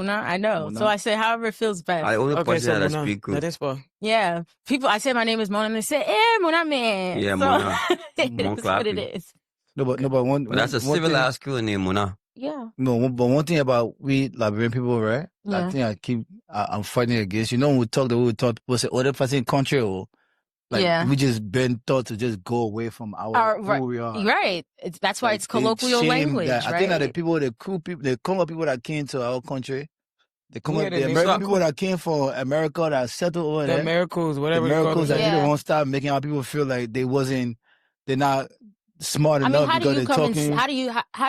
Mona. I know. Mona. So I say however it feels best. I only person that Mona, speak good. that is for. Yeah. People, I say my name is Mona and they say, Mona man. Yeah, so, Mona. it's what it is. No, but But that's a civilized school name, Mona. Yeah. No, but one thing about we Liberian people, right? Yeah. I think I'm fighting against. You know, when we talk, people say, the person country, or we just been taught to just go away from who we are. Right. That's why it's colloquial language. I think that the cool people, the Congo people that came to our country, the American people that came from America that settled over there, the miracles, whatever. The miracles that didn't want to stop making our people feel like they're not smart enough because they're talking. How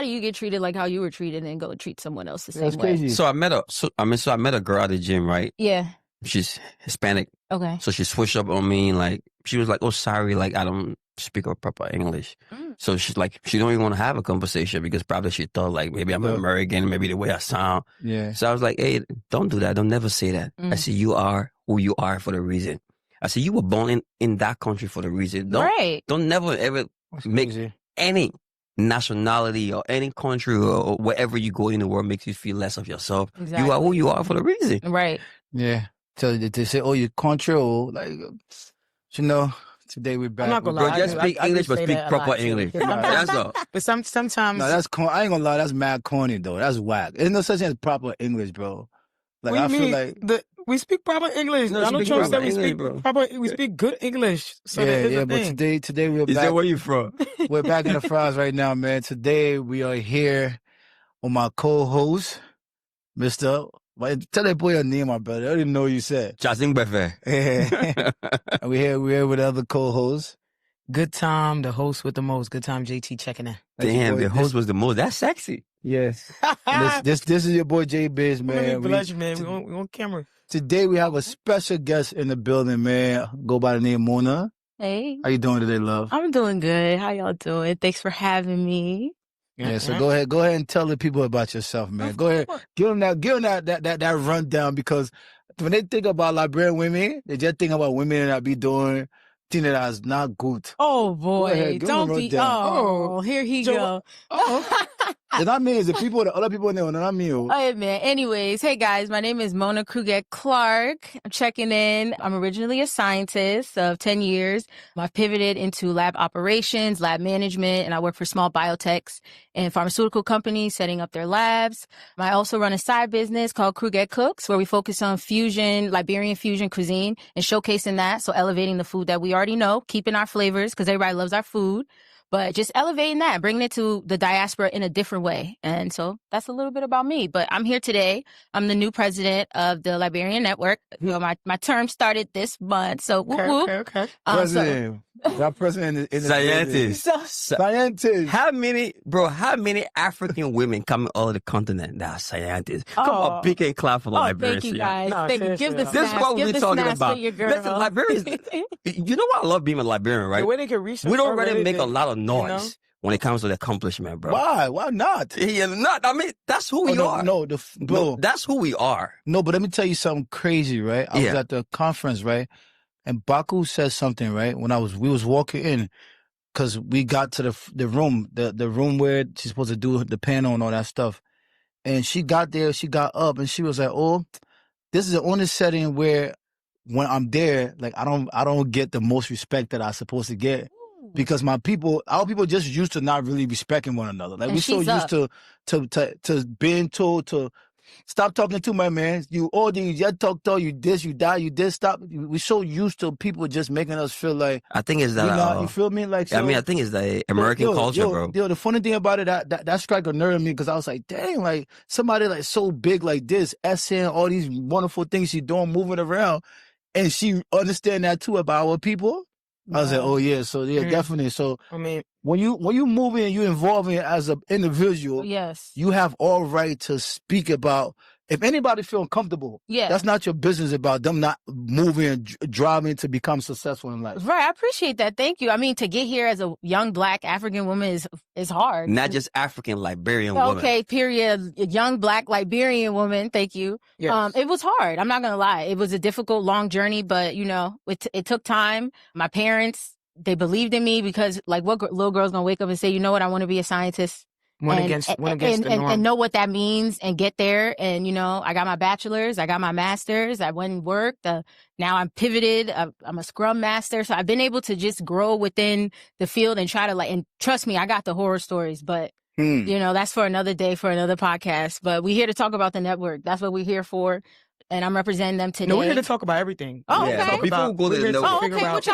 do you get treated like how you were treated and go treat someone else the same way? Crazy. So I met a girl at the gym, right? Yeah. She's Hispanic. Okay. So she switched up on me, like she was like, "Oh, sorry, like I don't speak proper English." So she's like, she don't even want to have a conversation because probably she thought like maybe I'm American, maybe the way I sound. Yeah. So I was like, "Hey, don't do that. Don't never say that." I said, "You are who you are for the reason." I said, "You were born in that country for the reason. Don't never ever make any nationality or any country or wherever you go in the world makes you feel less of yourself. Exactly. You are who you are for the reason." Right. Yeah. So they say, you country, today we're back. I'm not gonna lie. Bro, just speak English, but speak proper English. That's all. But sometimes. No, I ain't gonna lie. That's mad corny though. That's whack. There's no such thing as proper English, bro. Like what do you feel mean? like we speak proper English. No, I don't trust that we speak bro. proper. We speak good English. So but today we're back. Is that where you from? We're back in the fries right now, man. Today we are here with my co-host, Mr. Tell that boy your name, my brother. I didn't know what you said. Chasing Befe. And we're here with the other co-hosts. Good time, the host with the most. Good time, JT checking in. Damn, the host was the most. That's sexy. Yes. this is your boy J Biz, man. We on camera. Today we have a special guest in the building, man. Go by the name Mona. Hey. How you doing today, love? I'm doing good. How y'all doing? Thanks for having me. Yeah, so go ahead and tell the people about yourself, man. Go ahead, give them that rundown, because when they think about Liberian women, they just think about women that be doing things that is not good. Oh boy, ahead, don't be. Oh, here he go. And not me, it's the other people in there, not me. Oh, yeah, man. Anyways, hey guys, my name is Mona Krugeh-Clark. I'm checking in. I'm originally a scientist of 10 years. I've pivoted into lab operations, lab management, and I work for small biotechs and pharmaceutical companies setting up their labs. I also run a side business called Krugeh Cooks, where we focus on Liberian fusion cuisine and showcasing that. So elevating the food that we already know, keeping our flavors because everybody loves our food. But just elevating that, bringing it to the diaspora in a different way. And so that's a little bit about me. But I'm here today. I'm the new president of the Liberian Network. You know, my term started this month. So, okay. President. That president is scientist. Scientist. How many African women come in all of the continent that are scientists? Come on, pick and clap for Liberians. Thank you, guys. No, thank you. Give the This snaps. is what we're talking about. Listen, Liberians, you know what I love being a Liberian, right? The way they can reach. We don't really make a lot of noise when it comes to the accomplishment, bro. Why? Why not? Yeah, not. I mean, that's who we are. No, that's who we are. No, but let me tell you something crazy, right? I was at the conference, right? And Baku said something, right? When we was walking in, because we got to the room, the room where she's supposed to do the panel and all that stuff. And she got there, she got up, and she was like, "Oh, this is the only setting where when I'm there, like I don't get the most respect that I'm supposed to get." Because our people just used to not really respecting one another. Like we're so used to being told to stop talking to my man. You talk, you this, you that, you this. Stop. We're so used to people just making us feel like. I think it's that. You feel me? Like, so, I mean, I think it's the American culture, bro. The funny thing about it, that struck a nerve in me, because I was like, dang, like somebody like so big like this, saying all these wonderful things she's doing, moving around, and she understand that too about our people. I was like, oh yeah, so yeah, definitely. So I mean, when you moving and you involving as an individual, yes, you have all right to speak about. If anybody feel uncomfortable, that's not your business about them not moving and driving to become successful in life. Right, I appreciate that. Thank you. I mean, to get here as a young Black African woman is hard. Not just African, Liberian woman. Okay, period. A young Black Liberian woman. Thank you. Yes. It was hard. I'm not gonna lie. It was a difficult, long journey, but it took time. My parents, they believed in me, because like what little girl's gonna wake up and say, you know what, I want to be a scientist. Went against the norm. And know what that means and get there. And, you know, I got my bachelor's, I got my master's, I went and worked. Now I'm pivoted. I'm a scrum master. So I've been able to just grow within the field and try to and trust me, I got the horror stories, but you know, that's for another day, for another podcast. But we're here to talk about the network. That's what we're here for. And I'm representing them today. No, we're here to talk about everything. Oh, okay. So before we go to the network.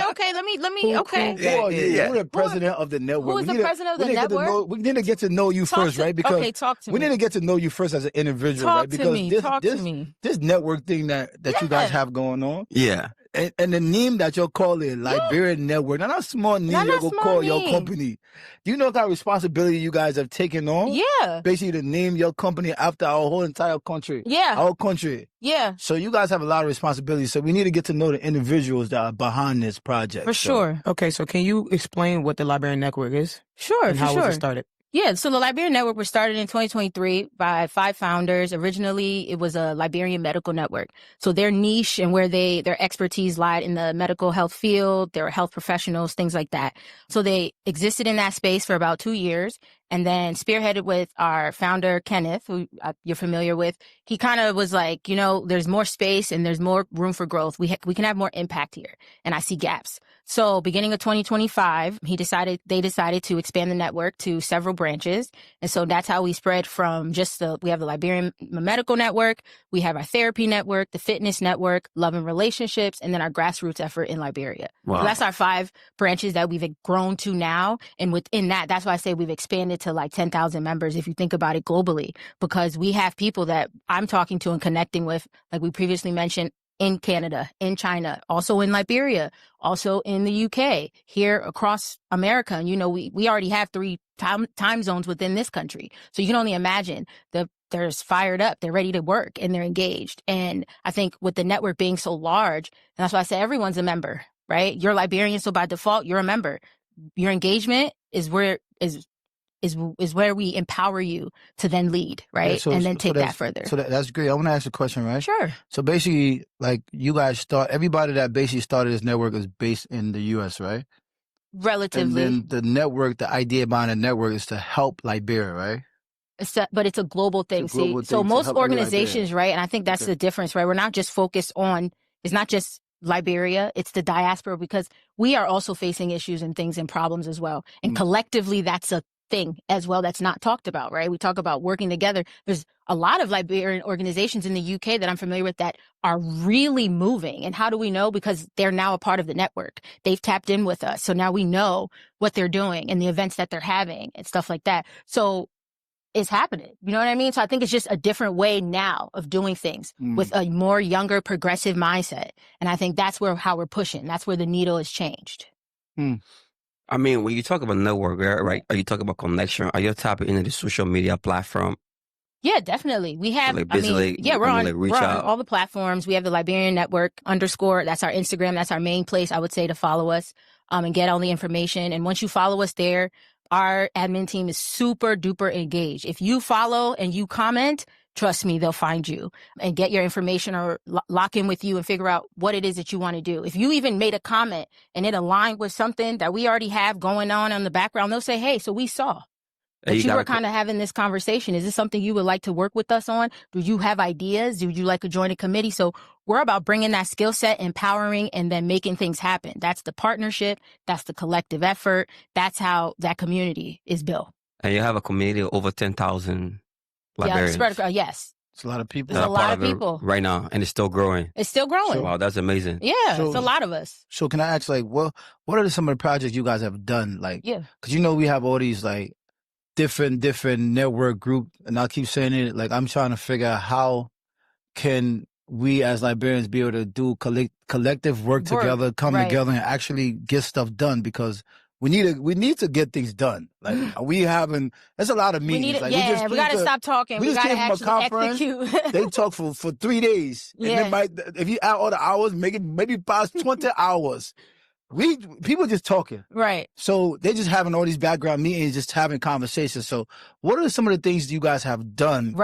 Okay. Let me. Okay. Who's the president of the network? Who is the president of the network? We need to get to know you first, right? Because talk to me. We need to get to know you first as an individual, right? Because talk to me. This network thing that you guys have going on. Yeah. And the name that you're calling Liberian Network, not a small name you go call your company. Do you know what kind of responsibility you guys have taken on? Yeah. Basically to name your company after our whole entire country. Yeah. Our country. Yeah. So you guys have a lot of responsibility. So we need to get to know the individuals that are behind this project. For sure. Okay, so can you explain what the Liberian Network is? Sure, and how was it started? Yeah, so the Liberian Network was started in 2023 by 5 founders. Originally, it was a Liberian medical network. So their niche and where their expertise lied in the medical health field, they were health professionals, things like that. So they existed in that space for about 2 years, and then spearheaded with our founder, Kenneth, who you're familiar with. He kind of was like, you know, there's more space and there's more room for growth. We can have more impact here, and I see gaps. So beginning of 2025, they decided to expand the network to several branches. And so that's how we spread from we have the Liberian Medical Network, we have our therapy network, the fitness network, love and relationships, and then our grassroots effort in Liberia. Wow. So that's our 5 branches that we've grown to now. And within that's why I say we've expanded to like 10,000 members if you think about it globally, because we have people that I'm talking to and connecting with, like we previously mentioned, in Canada, in China, also in Liberia, also in the UK, here across America. And, you know, we already have 3 time zones within this country. So you can only imagine they're fired up, they're ready to work, and they're engaged. And I think with the network being so large, and that's why I say everyone's a member, right? You're Liberian, so by default, you're a member. Your engagement is where we empower you to then lead, right? Yeah, and then take that further. So that's great. I want to ask a question, right? Sure. So basically, like you guys everybody that basically started this network is based in the U.S., right? Relatively. And then the idea behind the network is to help Liberia, right? But it's a global thing. So most organizations, right? And I think that's the difference, right? We're not just focused on, it's not just Liberia, it's the diaspora, because we are also facing issues and things and problems as well. And collectively, that's a thing as well that's not talked about, right? We talk about working together. There's a lot of Liberian organizations in the UK that I'm familiar with that are really moving. And how do we know? Because they're now a part of the network. They've tapped in with us. So now we know what they're doing and the events that they're having and stuff like that. So it's happening. You know what I mean? So I think it's just a different way now of doing things with a more younger, progressive mindset. And I think that's how we're pushing. That's where the needle has changed. I mean, when you talk about network, right? Are you talking about connection? Are you tapping into the social media platform? Yeah, definitely. We have, we're on all the platforms. We have the Liberian Network _. That's our Instagram. That's our main place, I would say, to follow us and get all the information. And once you follow us there, our admin team is super duper engaged. If you follow and you comment, trust me, they'll find you and get your information or lock in with you and figure out what it is that you want to do. If you even made a comment and it aligned with something that we already have going on in the background, they'll say, hey, so we saw that you were kind of having this conversation. Is this something you would like to work with us on? Do you have ideas? Would you like to join a committee? So we're about bringing that skill set, empowering, and then making things happen. That's the partnership. That's the collective effort. That's how that community is built. And you have a community of over 10,000 Liberians. Yes. It's a lot of people. There's a lot of people right now, and it's still growing. It's still growing. Wow, that's amazing. Yeah, it's a lot of us. So can I ask, like, what are some of the projects you guys have done? Like, yeah, because you know we have all these like different network group, and I keep saying it. Like, I'm trying to figure out how can we as Liberians be able to do collective work together, come together, and actually get stuff done, because we need to get things done. Like there's a lot of meetings. We got to stop talking. We got to actually execute. They talk for 3 days. Yeah. And then if you add all the hours, make it maybe past 20 hours. People just talking. Right. So they're just having all these background meetings, just having conversations. So what are some of the things you guys have done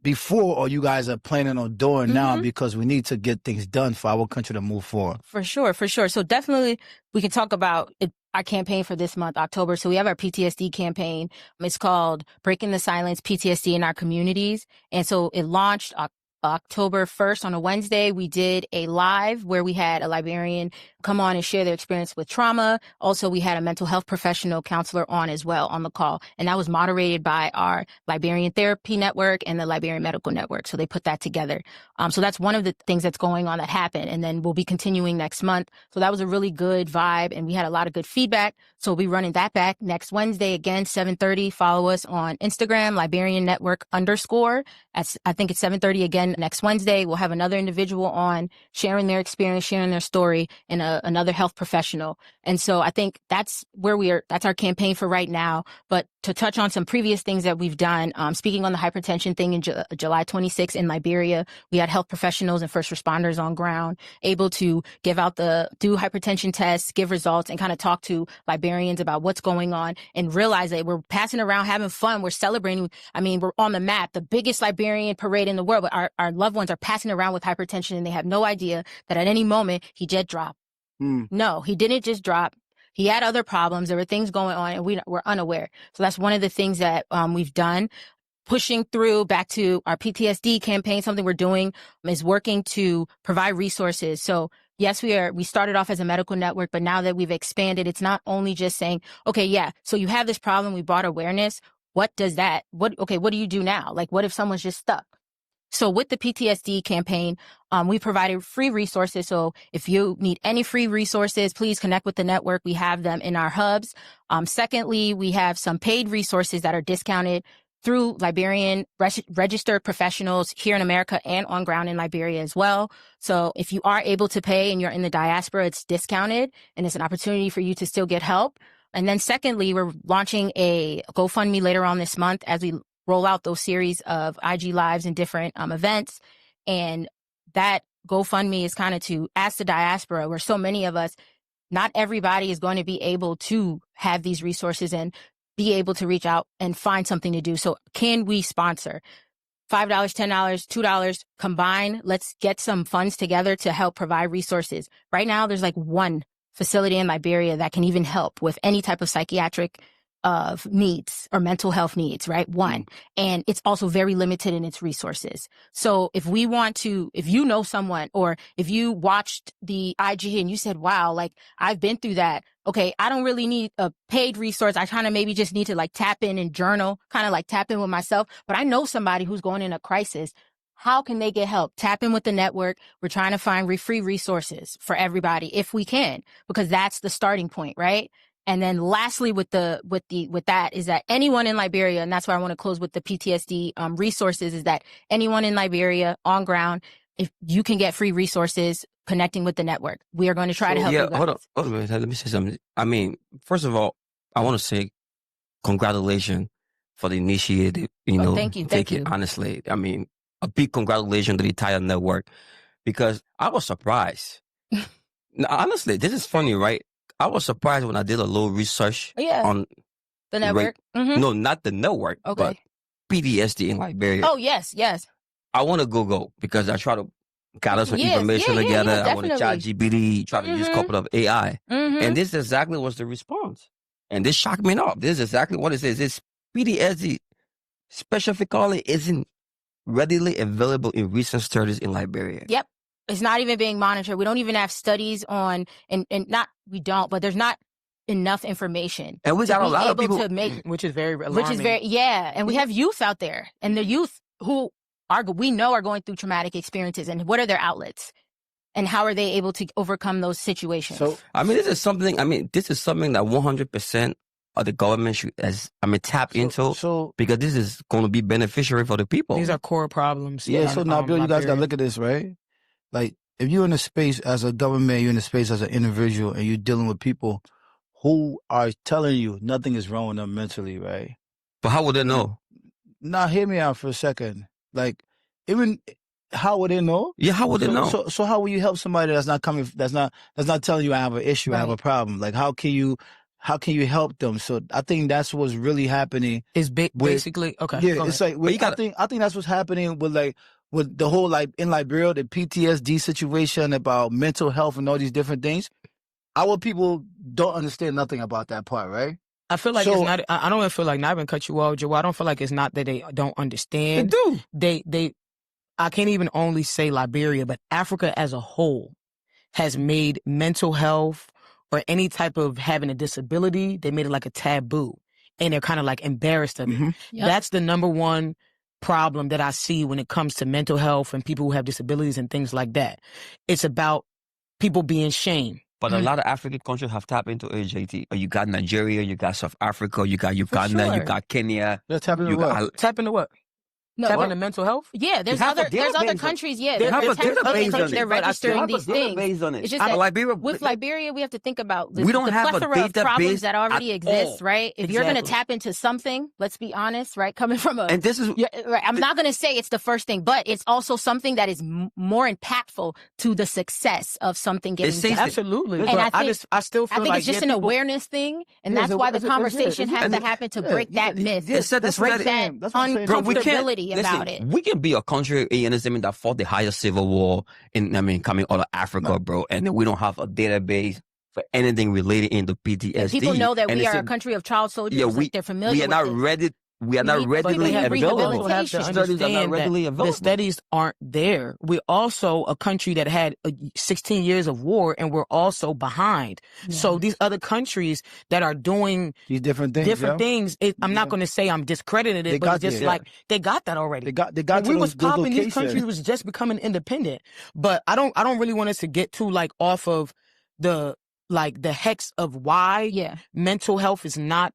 before, or you guys are planning on doing now, because we need to get things done for our country to move forward? For sure. So definitely we can talk about it. our campaign for this month, October. So we have our PTSD campaign. It's called Breaking the Silence, PTSD in Our Communities. And so it launched October 1st on a Wednesday. We did a live where we had a Liberian come on and share their experience with trauma. Also, we had a mental health professional counselor on as well on the call. And that was moderated by our Liberian Therapy Network and the Liberian Medical Network. So they put that together. So that's one of the things that's going on that happened. And then we'll be continuing next month. So that was a really good vibe and we had a lot of good feedback. So we'll be running that back next Wednesday again, 7:30. Follow us on Instagram, Liberian Network _ I think it's 7:30 again next Wednesday. We'll have another individual on sharing their experience, sharing their story, and another health professional. And so I think that's where that's our campaign for right now. But to touch on some previous things that we've done, speaking on the hypertension thing in July 26th in Liberia, we had health professionals and first responders on ground able to do hypertension tests, give results, and kind of talk to Liberians about what's going on and realize that we're passing around, having fun. We're celebrating. I mean, we're on the map, the biggest Liberian parade in the world. But our loved ones are passing around with hypertension and they have no idea that at any moment he just dropped. No, he didn't just drop. He had other problems. There were things going on and we're unaware. So that's one of the things that we've done. Pushing through back to our PTSD campaign, something we're doing is working to provide resources. So yes, we started off as a medical network, but now that we've expanded, it's not only just saying, okay, yeah, so you have this problem. We brought awareness. What do you do now? Like, what if someone's just stuck? So with the PTSD campaign, we provided free resources. So if you need any free resources, please connect with the network. We have them in our hubs. Secondly, we have some paid resources that are discounted through Liberian registered professionals here in America and on ground in Liberia as well. So if you are able to pay and you're in the diaspora, it's discounted and it's an opportunity for you to still get help. And then secondly, we're launching a GoFundMe later on this month as we roll out those series of IG Lives and different events. And that GoFundMe is kind of to ask the diaspora, where so many of us, not everybody is going to be able to have these resources and be able to reach out and find something to do. So can we sponsor? $5, $10, $2 combine. Let's get some funds together to help provide resources. Right now, there's like one facility in Liberia that can even help with any type of psychiatric needs or mental health needs, right? One. And it's also very limited in its resources. So if you know someone, or if you watched the IG and you said, wow, like I've been through that. Okay, I don't really need a paid resource. I kind of maybe just need to like tap in and journal, kind of like tap in with myself. But I know somebody who's going in a crisis. How can they get help? Tap in with the network. We're trying to find free resources for everybody if we can, because that's the starting point, right? And then lastly, with that is that anyone in Liberia, and that's why I want to close with the PTSD resources, is that anyone in Liberia on ground, if you can get free resources connecting with the network, we are going to try to help you guys. Hold on a minute. Let me say something. I mean, first of all, I want to say congratulations for the initiative. Thank you. Honestly, I mean, a big congratulations to the entire network, because I was surprised. Now, honestly, this is funny, right? I was surprised when I did a little research on the network. No, not the network, but PTSD in Liberia. Oh, yes. I want to go because I try to gather some information together. I want to chat GPT, try to use a couple of AI. And this exactly was the response. And this shocked me enough. This is exactly what it says. This PTSD specifically isn't readily available in recent studies in Liberia. Yep. It's not even being monitored. We don't even have studies on, but there's not enough information. And we got a lot of people, which is very alarming. And we have youth out there, and the youth who we know are going through traumatic experiences, and what are their outlets? And how are they able to overcome those situations? So, this is something that 100% of the government should tap into, because this is going to be beneficiary for the people. These are core problems. Yeah, so now, Bill, you guys got to look at this, right? Like, if you're in a space as a government, you're in a space as an individual, and you're dealing with people who are telling you nothing is wrong with them mentally, right? But how would they know? Now, hear me out for a second. Like, even how would they know? Yeah, how would they know? So how will you help somebody that's not telling you I have an issue, I have a problem? Like, how can you help them? So I think that's what's really happening. Is basically okay. Yeah, it's like I think that's what's happening with the whole, like, in Liberia, the PTSD situation about mental health and all these different things. our people don't understand nothing about that part, right? I feel like it's not. I don't feel like, not even cut you off, Joe. I don't feel like it's not that they don't understand. They do. I can't even only say Liberia, but Africa as a whole has made mental health or any type of having a disability, they made it like a taboo. And they're kind of like embarrassed of it. Yep. That's the number one problem that I see when it comes to mental health and people who have disabilities and things like that. It's about people being shamed. But a lot of African countries have tapped into AJT. You got Nigeria, you got South Africa, you got Uganda, you got Kenya. Let's tap into what? Tap into what? No, tap into mental health? Yeah, there's other countries. Yeah, they're registering these things. It's just that with Liberia, we have to think about the plethora of problems that already exist, right? If you're going to tap into something, let's be honest, right? Coming from and this is right, I'm not going to say it's the first thing, but it's also something that is more impactful to the success of something getting done. Absolutely. And I still feel like it's just an awareness thing, and that's why the conversation has to happen to break that myth, break that uncomfortability about it. We can be a country, you understand, that fought the highest civil war coming out of Africa, bro, and then we don't have a database for anything related into PTSD. And people know that we are a country of child soldiers. Yeah, they're familiar. We are not ready. We are not readily available. The studies aren't there. We're also a country that had 16 years of war, and we're also behind. Yeah. So these other countries that are doing these different things, I'm not going to say I'm discrediting it, but it's just like they got that already. They got. We was popping. These countries was just becoming independent. But I don't really want us to get too like off of the hex of why mental health is not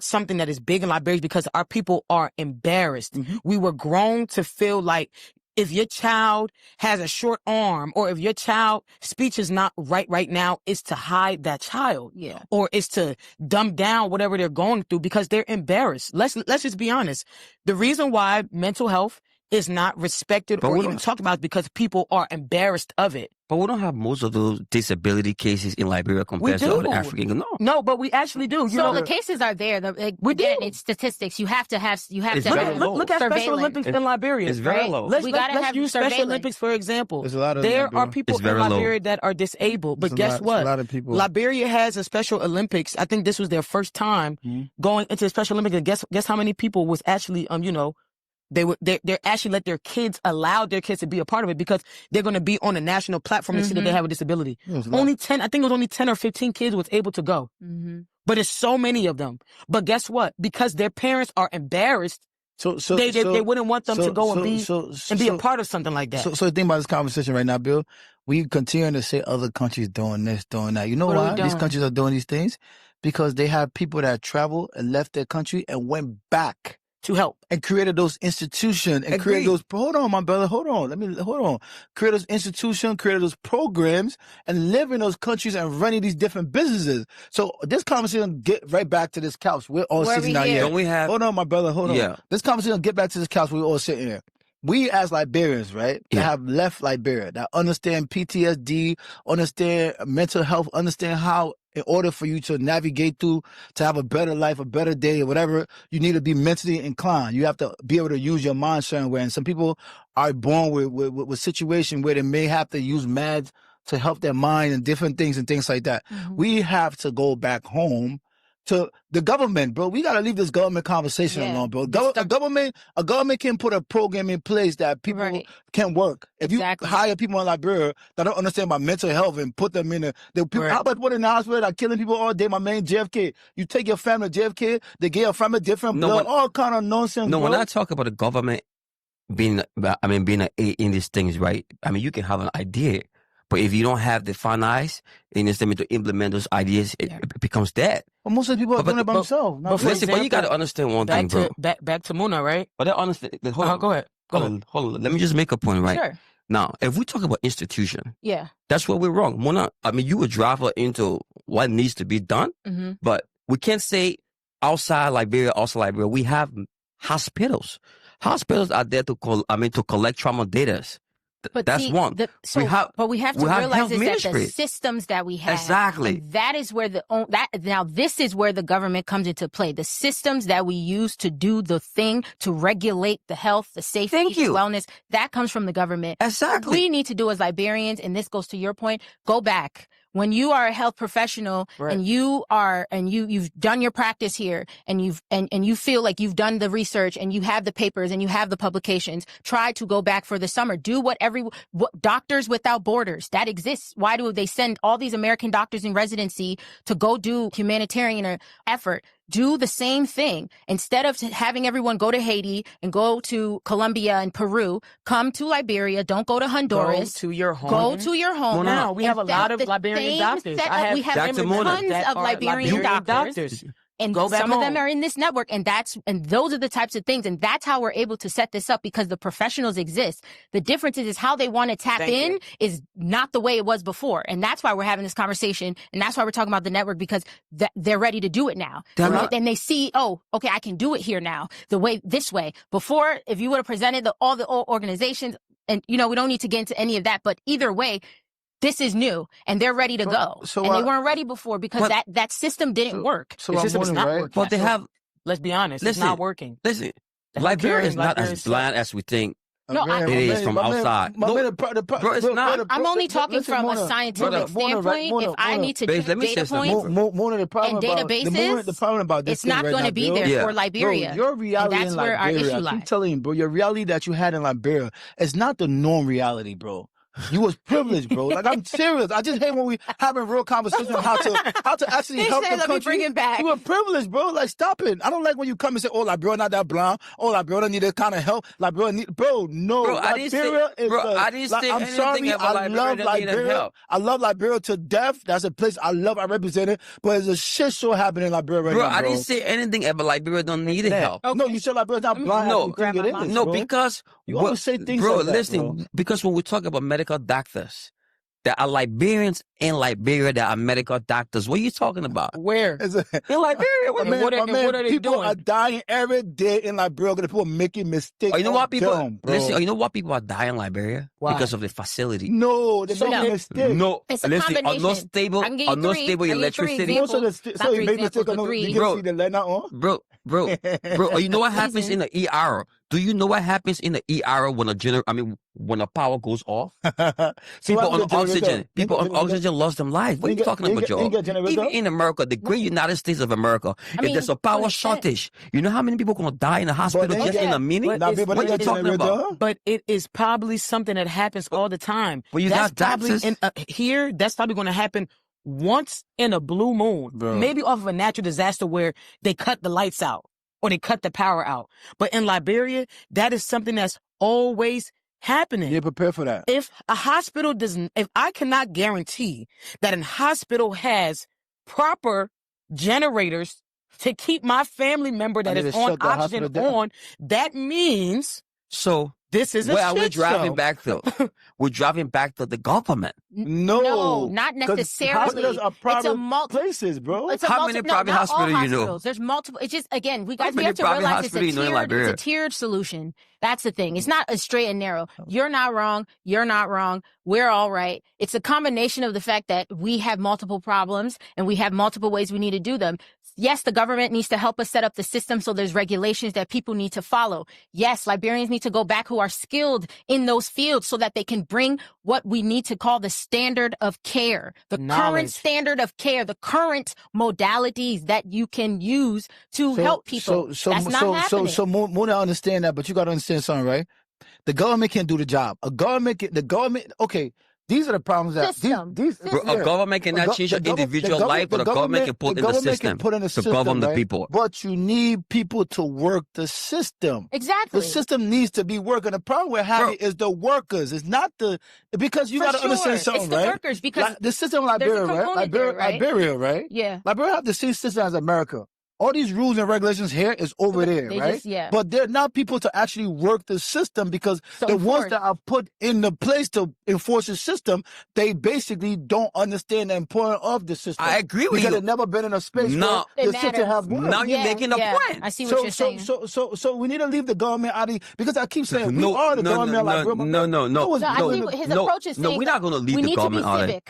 something that is big in Liberia, because our people are embarrassed. We were grown to feel like if your child has a short arm or if your child speech is not right now, it's to hide that child. Yeah. Or it's to dumb down whatever they're going through because they're embarrassed. Let's just be honest. The reason why mental health is not respected or even talked about is because people are embarrassed of it. But we don't have most of those disability cases in Liberia compared to other African. No, but we actually do. The cases are there. It's statistics. You have to look at Special Olympics in Liberia. It's very low. Let's use Special Olympics for example. There are people in Liberia that are disabled, but guess what? A lot of people. Liberia has a Special Olympics. I think this was their first time going into the Special Olympics. And guess how many people was actually they're actually allowed their kids to be a part of it because they're going to be on a national platform to see that they have a disability. Only 10 or 15 kids was able to go. But it's so many of them. But guess what? Because their parents are embarrassed, they wouldn't want them to go and be a part of something like that. So the thing about this conversation right now, Bill, we continue to say other countries doing this, doing that. You know why these countries are doing these things? Because they have people that traveled and left their country and went back to help and created those institutions and created those. Hold on, my brother. Hold on. Create those institutions, created those programs, and live in those countries and running these different businesses. So this conversation get right back to this couch. We're all sitting down here. Don't we have? Hold on, my brother. Hold on. This conversation get back to this couch. We're all sitting here. We as Liberians, right, that have left Liberia, that understand PTSD, understand mental health, understand how in order for you to navigate through, to have a better life, a better day, or whatever, you need to be mentally inclined. You have to be able to use your mind certain way. And some people are born with situations where they may have to use meds to help their mind and different things and things like that. We have to go back home to the government, bro. We gotta leave this government conversation alone, bro. A government can put a program in place that people can work. If you hire people in Liberia that don't understand about mental health and put them in how about what in the hospital that killing people all day? My man JFK. You take your family to JFK, they get your family different blood, all kind of nonsense. No, when I talk about the government being an aid in these things, right? I mean, you can have an idea, but if you don't have the finance and it's to implement those ideas, it becomes dead. Well, most of the people are doing it by themselves. But you got to understand one thing, bro. Back to Mona, right? But I understand. Go ahead. Hold on. Let me just make a point, right? Sure. Now, if we talk about institution, that's where we're wrong. Mona, I mean, you would drive her into what needs to be done, but we can't say outside Liberia, we have hospitals. Hospitals are there to collect trauma data. But that's one. We have to realize that the systems that we have, that is where this is where the government comes into play. The systems that we use to do the thing to regulate the health, the safety, the wellness, that comes from the government. Exactly. What we need to do as Liberians, and this goes to your point, go back. when you are a health professional and you've done your practice here and you feel like you've done the research and you have the papers and you have the publications, try to go back for the summer. Do what Doctors Without Borders, that exists. Why do they send all these American doctors in residency to go do humanitarian effort? Do the same thing. Instead of having everyone go to Haiti and go to Colombia and Peru, come to Liberia. Don't go to Honduras. Go to your home. Go to your home. Now, we have a lot of Liberian doctors. We have tons of Liberian doctors. And some of them are in this network, and those are the types of things, and that's how we're able to set this up, because the professionals exist. The difference is how they want to tap in is not the way it was before, and that's why we're having this conversation, and that's why we're talking about the network, because they're ready to do it now. And they see, oh, okay, I can do it here now, this way. Before, if you would have presented all the organizations, and we don't need to get into any of that, but either way, this is new, and they're ready to go. And they weren't ready before because that system didn't work. So the system is not working. But they have. Let's be honest. It's not working. Listen, Liberia is not as blind as we think. No, it is from outside. Bro, it's not. I'm only talking from a scientific standpoint. If I need to check data points and databases, it's not going to be there for Liberia. Your reality and that's where our issue lies. I'm telling you, bro, your reality that you had in Liberia is not the norm reality, bro. You was privileged, bro. Like, I'm serious. I just hate when we having real conversations on how to actually help the country. Bring it back. You were privileged, bro. Like, stop it. I don't like when you come and say, "Oh, Liberia not that blind. Oh, Liberia need that kind of help. Liberia need." Bro, no. Bro, I didn't say I'm sorry. I love Liberia. I love Liberia to death. That's a place I love. I represent it. But there's a shit show happening in Liberia right now, bro. I didn't say anything about Liberia don't need help. Okay. No, you said Liberia's not blind. No, because you always say things like that, listen, bro. Because when we talk about medical doctors, there are Liberians in Liberia that are medical doctors. What are you talking about? Where? In Liberia? What are they people doing? Are dying every day in Liberia. People are making mistakes. You know what people? Listen, you know what people are dying in Liberia? Why? Because of the facility. No, they're making mistakes. No, it's a listen, combination. Unstable electricity. Most of the you make mistakes. You can see the light now on. Bro, you know what happens in the ER? Do you know what happens in the ER when a power goes off? People on oxygen lost their lives. What are you talking about, Joe? Even in America, the great United States of America, if there's a power shortage, you know how many people are going to die in the hospital just in a minute? What are you talking about? But it is probably something that happens all the time. Well, you got doctors here. That's probably going to happen once in a blue moon, maybe off of a natural disaster where they cut the lights out or they cut the power out. But in Liberia, that is something that's always happening. You're prepared for that. If a hospital if I cannot guarantee that a hospital has proper generators to keep my family member that is on oxygen on, that means this is a shit show. We're driving back though. We're driving back to the government. No, not necessarily. Hospitals are private places, bro. How many private hospitals you know? There's multiple. It's just, again, we have to realize it's a tiered solution. That's the thing. It's not a straight and narrow. You're not wrong. You're not wrong. We're all right. It's a combination of the fact that we have multiple problems and we have multiple ways we need to do them. Yes, the government needs to help us set up the system so there's regulations that people need to follow. Yes, Liberians need to go back who are skilled in those fields so that they can bring what we need to call the standard of care, the current standard of care, the current modalities that you can use to help people. That's not happening. So Mona, I understand that, but you got to understand something, right? The government can't do the job. Okay. These are the problems that a government cannot change your individual life, but a government can put in the system to govern the people. But you need people to work the system. Exactly. The system needs to be working. The problem we're having is the workers. It's not because you got to understand something, it's the workers, because the system in Liberia, right? Liberia, right? Yeah. Liberia have the same system as America. All these rules and regulations here is over there, right? But they're not people to actually work the system, because the ones that are put in the place to enforce the system, they basically don't understand the importance of the system. I agree with you. Because they've never been in a space where the system have worked. Now you're making a point. I see what you're saying. So we need to leave the government out of it, because I keep saying we are the government. No. I see his approach is saying we're not going to leave the government out of it.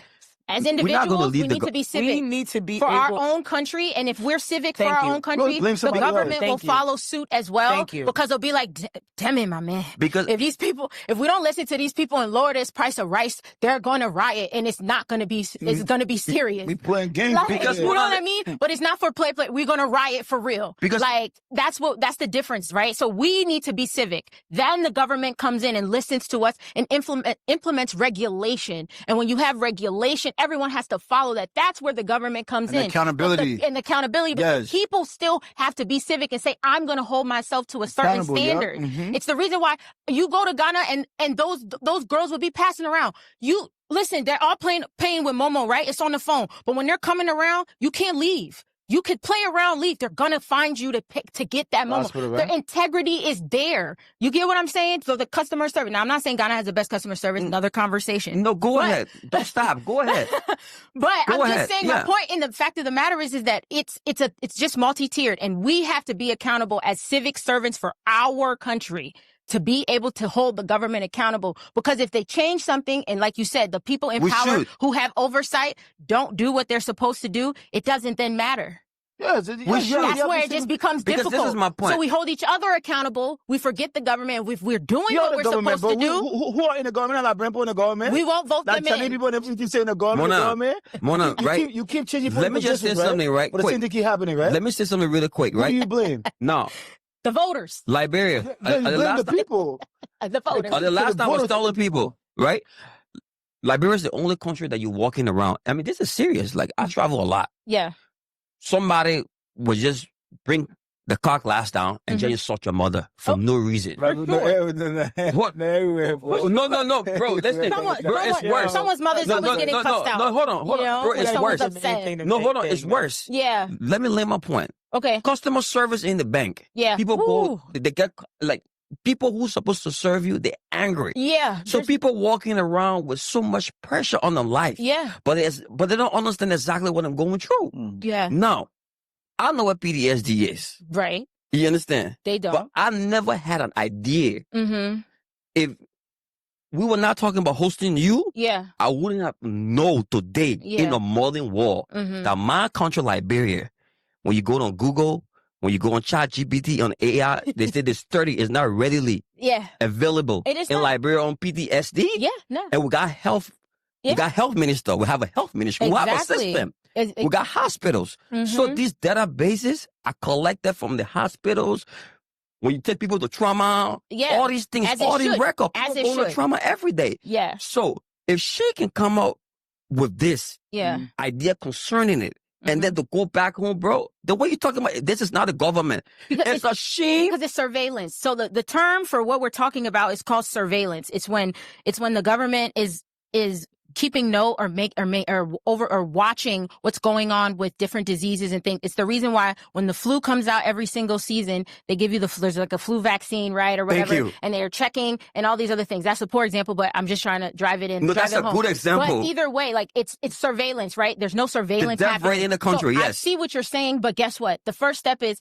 As individuals, we need to be civic. We need to be for our own country, and if we're civic for our own country, the government will follow suit as well. Because they'll be like, damn it, my man. Because if we don't listen to these people and lower this price of rice, they're going to riot, and it's not going to be. It's going to be serious. We playing games because you know what I mean. But it's not for play. We're going to riot for real. Because that's the difference, right? So we need to be civic. Then the government comes in and listens to us and implements regulation. And when you have regulation, everyone has to follow that. That's where the government comes in. Accountability. And accountability. But people still have to be civic and say, I'm going to hold myself to a certain standard. It's the reason why you go to Ghana and those girls will be passing around. Listen, they're all paying with Momo, right? It's on the phone. But when they're coming around, you can't leave. You could play around, leave. They're going to find you to get that Momo. Their integrity is there. You get what I'm saying? So the customer service. Now, I'm not saying Ghana has the best customer service. Another conversation. No, go ahead. Don't stop. Go ahead. I'm just saying my point. And the fact of the matter is that it's just multi-tiered. And we have to be accountable as civic servants for our country to be able to hold the government accountable. Because if they change something, and like you said, the people in power who have oversight don't do what they're supposed to do, it doesn't then matter. Yes, that's where it just becomes difficult. This is my point. So we hold each other accountable. We forget the government. If we're doing what we're supposed to do. Who are in the government? Like people in the government? We won't vote them in. People keep saying the government. Mona, right? You keep changing. Let me just say something right quick. But the same thing keep happening, right? Let me say something really quick, right? Who do you blame? No. The voters. Liberia. The people. The voters. The last time was stolen people, right? Liberia is the only country that you're walking around. I mean, this is serious. Like, I travel a lot. Yeah. Somebody would just bring the car glass down and just insult your mother for no reason. What? No, bro. Listen, it's worse. Someone's mother's always getting cussed out. No, hold on. Bro, it's worse. No, hold on. It's worse. Yeah. Let me lay my point. Okay. Customer service in the bank. Yeah. People go, they get, like, people who's supposed to serve you, they're angry. Yeah. So people walking around with so much pressure on their life. Yeah. But they don't understand exactly what I'm going through. Yeah. Now, I know what PTSD is. Right. You understand? They don't. But I never had an idea. If we were not talking about hosting you, I wouldn't have known today in the modern world that my country, Liberia, when you go on Google, when you go on ChatGPT, on AI, they say this 30 is not readily available in Liberia on PTSD. Yeah, no. And we got health. We got health minister. We have a health ministry. We have a system. We got hospitals. So these databases are collected from the hospitals. When you take people to trauma, all these things, all these records, people go to trauma every day. Yeah. So if she can come up with this idea concerning it, and then to go back home, bro, the way you're talking about, this is not a government. It's a shame. Because it's surveillance. So the term for what we're talking about is called surveillance. It's when the government is keeping note or watching what's going on with different diseases and things. It's the reason why when the flu comes out every single season, they give you there's like a flu vaccine, right? Or whatever. Thank you. And they're checking and all these other things. That's a poor example, but I'm just trying to drive it in. No, that's a good example. But either way, like it's surveillance, right? There's no surveillance happening. Right in the country, so yes. I see what you're saying, but guess what? The first step is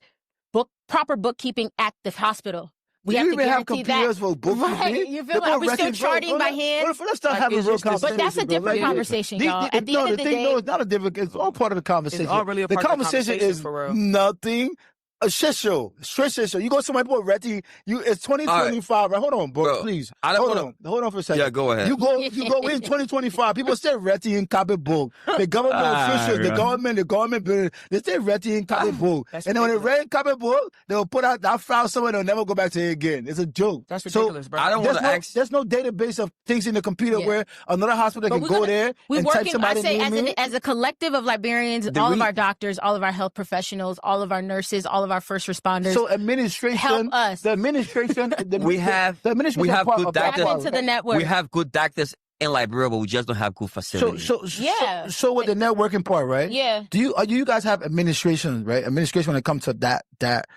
proper bookkeeping at the hospital. We have to have computers for bookkeeping. Right. You feel like, are we still charting by hand? Let's start having real conversation. But that's a different conversation, y'all. At the end of the day, no, it's not a different. It's all part of the conversation. It's all really a part of the conversation. Is for real. Nothing. A shit show, straight shit show. You go somebody put Retty. It's 2025, right? Hold on, bro, please. Hold on for a second. Yeah, go ahead. You go in 2025. People say Retty in copybook. The government officials, the government building, they say Retty in copybook. And then when they read copybook, they'll put out that file somewhere. They'll never go back to it again. It's a joke. That's ridiculous, bro. I don't want to ask. There's no database of things in the computer where another hospital can go there and type somebody's name in. As a collective of Liberians, all of our doctors, all of our health professionals, all of our nurses, all of our first responders. So administration, help us. The administration, we have good doctors. To the network. We have good doctors in Liberia, but we just don't have good facilities. So with the networking part, right? Yeah. Do you guys have administration, right? Administration when it comes to that.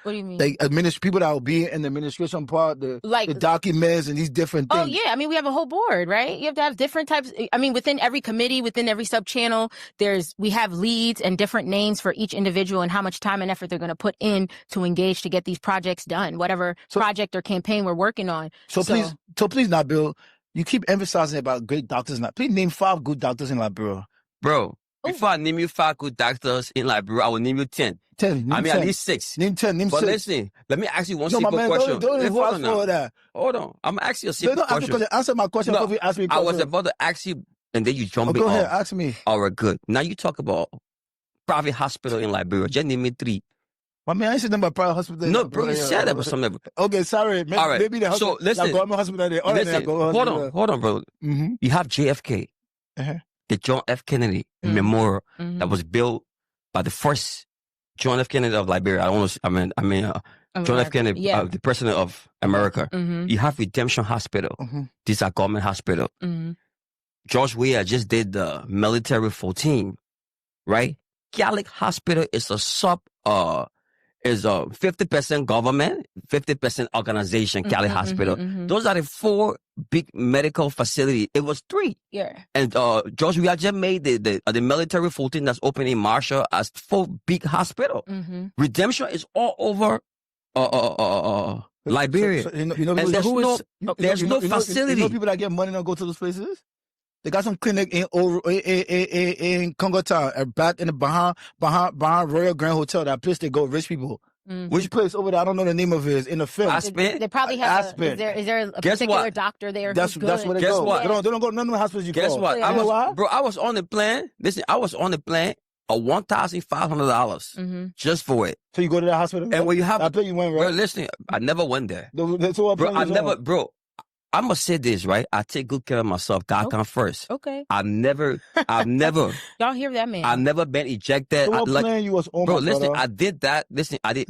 What do you mean? Like people that will be in the administration part, the documents and these different things. Oh yeah, I mean we have a whole board, right? You have to have different types. I mean within every committee, within every sub channel, we have leads and different names for each individual and how much time and effort they're going to put in to engage to get these projects done, whatever project or campaign we're working on. So please, Nabil. You keep emphasizing about great doctors. Please name 5 good doctors in Liberia. Bro, before I name you 5 good doctors in Liberia, I will name you 10. 10. I mean, at least 6. Name 10. Name 6. But listen, let me ask you one simple question. Don't fast forward that. Hold on. I'm going to ask you a simple question. Answer my question before you ask me a question. I was about to ask you, and then you jump in. Go ahead, ask me. All right, good. Now you talk about private hospital in Liberia. Just name me 3. I mean, I ain't saying about private hospital. No, bro, you said that was something. Okay, sorry. Maybe, all right. Maybe the hospital. So listen, government hospital there. Listen, hold on, bro. Mm-hmm. You have JFK, the John F. Kennedy Memorial that was built by the first John F. Kennedy of Liberia. John F. Kennedy, the president of America. You have Redemption Hospital. These are government hospital. George Weah just did the military 14, right? Catholic Hospital is a 50% government, 50% organization, Catholic Hospital. Those are the 4 big medical facilities. It was 3. Yeah. And George, we just made the military 14 that's open in Marshall as 4 big hospital. Redemption is all over Liberia. There's no facility. You know people that get money don't go to those places? They got some clinic in Congo Town, back in the behind Royal Grand Hotel. That place they go, rich people. Which place over there? I don't know the name of it. Is in the film. They probably have. Is there a particular doctor there? That's where they go. What? They don't go none of the hospitals you Guess call. what? I was on the plan. Listen, I was on the plan of $1,500 just for it. So you go to that hospital? And when you have, I bet you went, right? Bro, listen, I never went there. Bro, I'm gonna say this, right? I take good care of myself. God comes first. Okay. I've never. Y'all hear that, man? I've never been ejected. So what plan you was on, bro, listen, I did that. Listen, I did.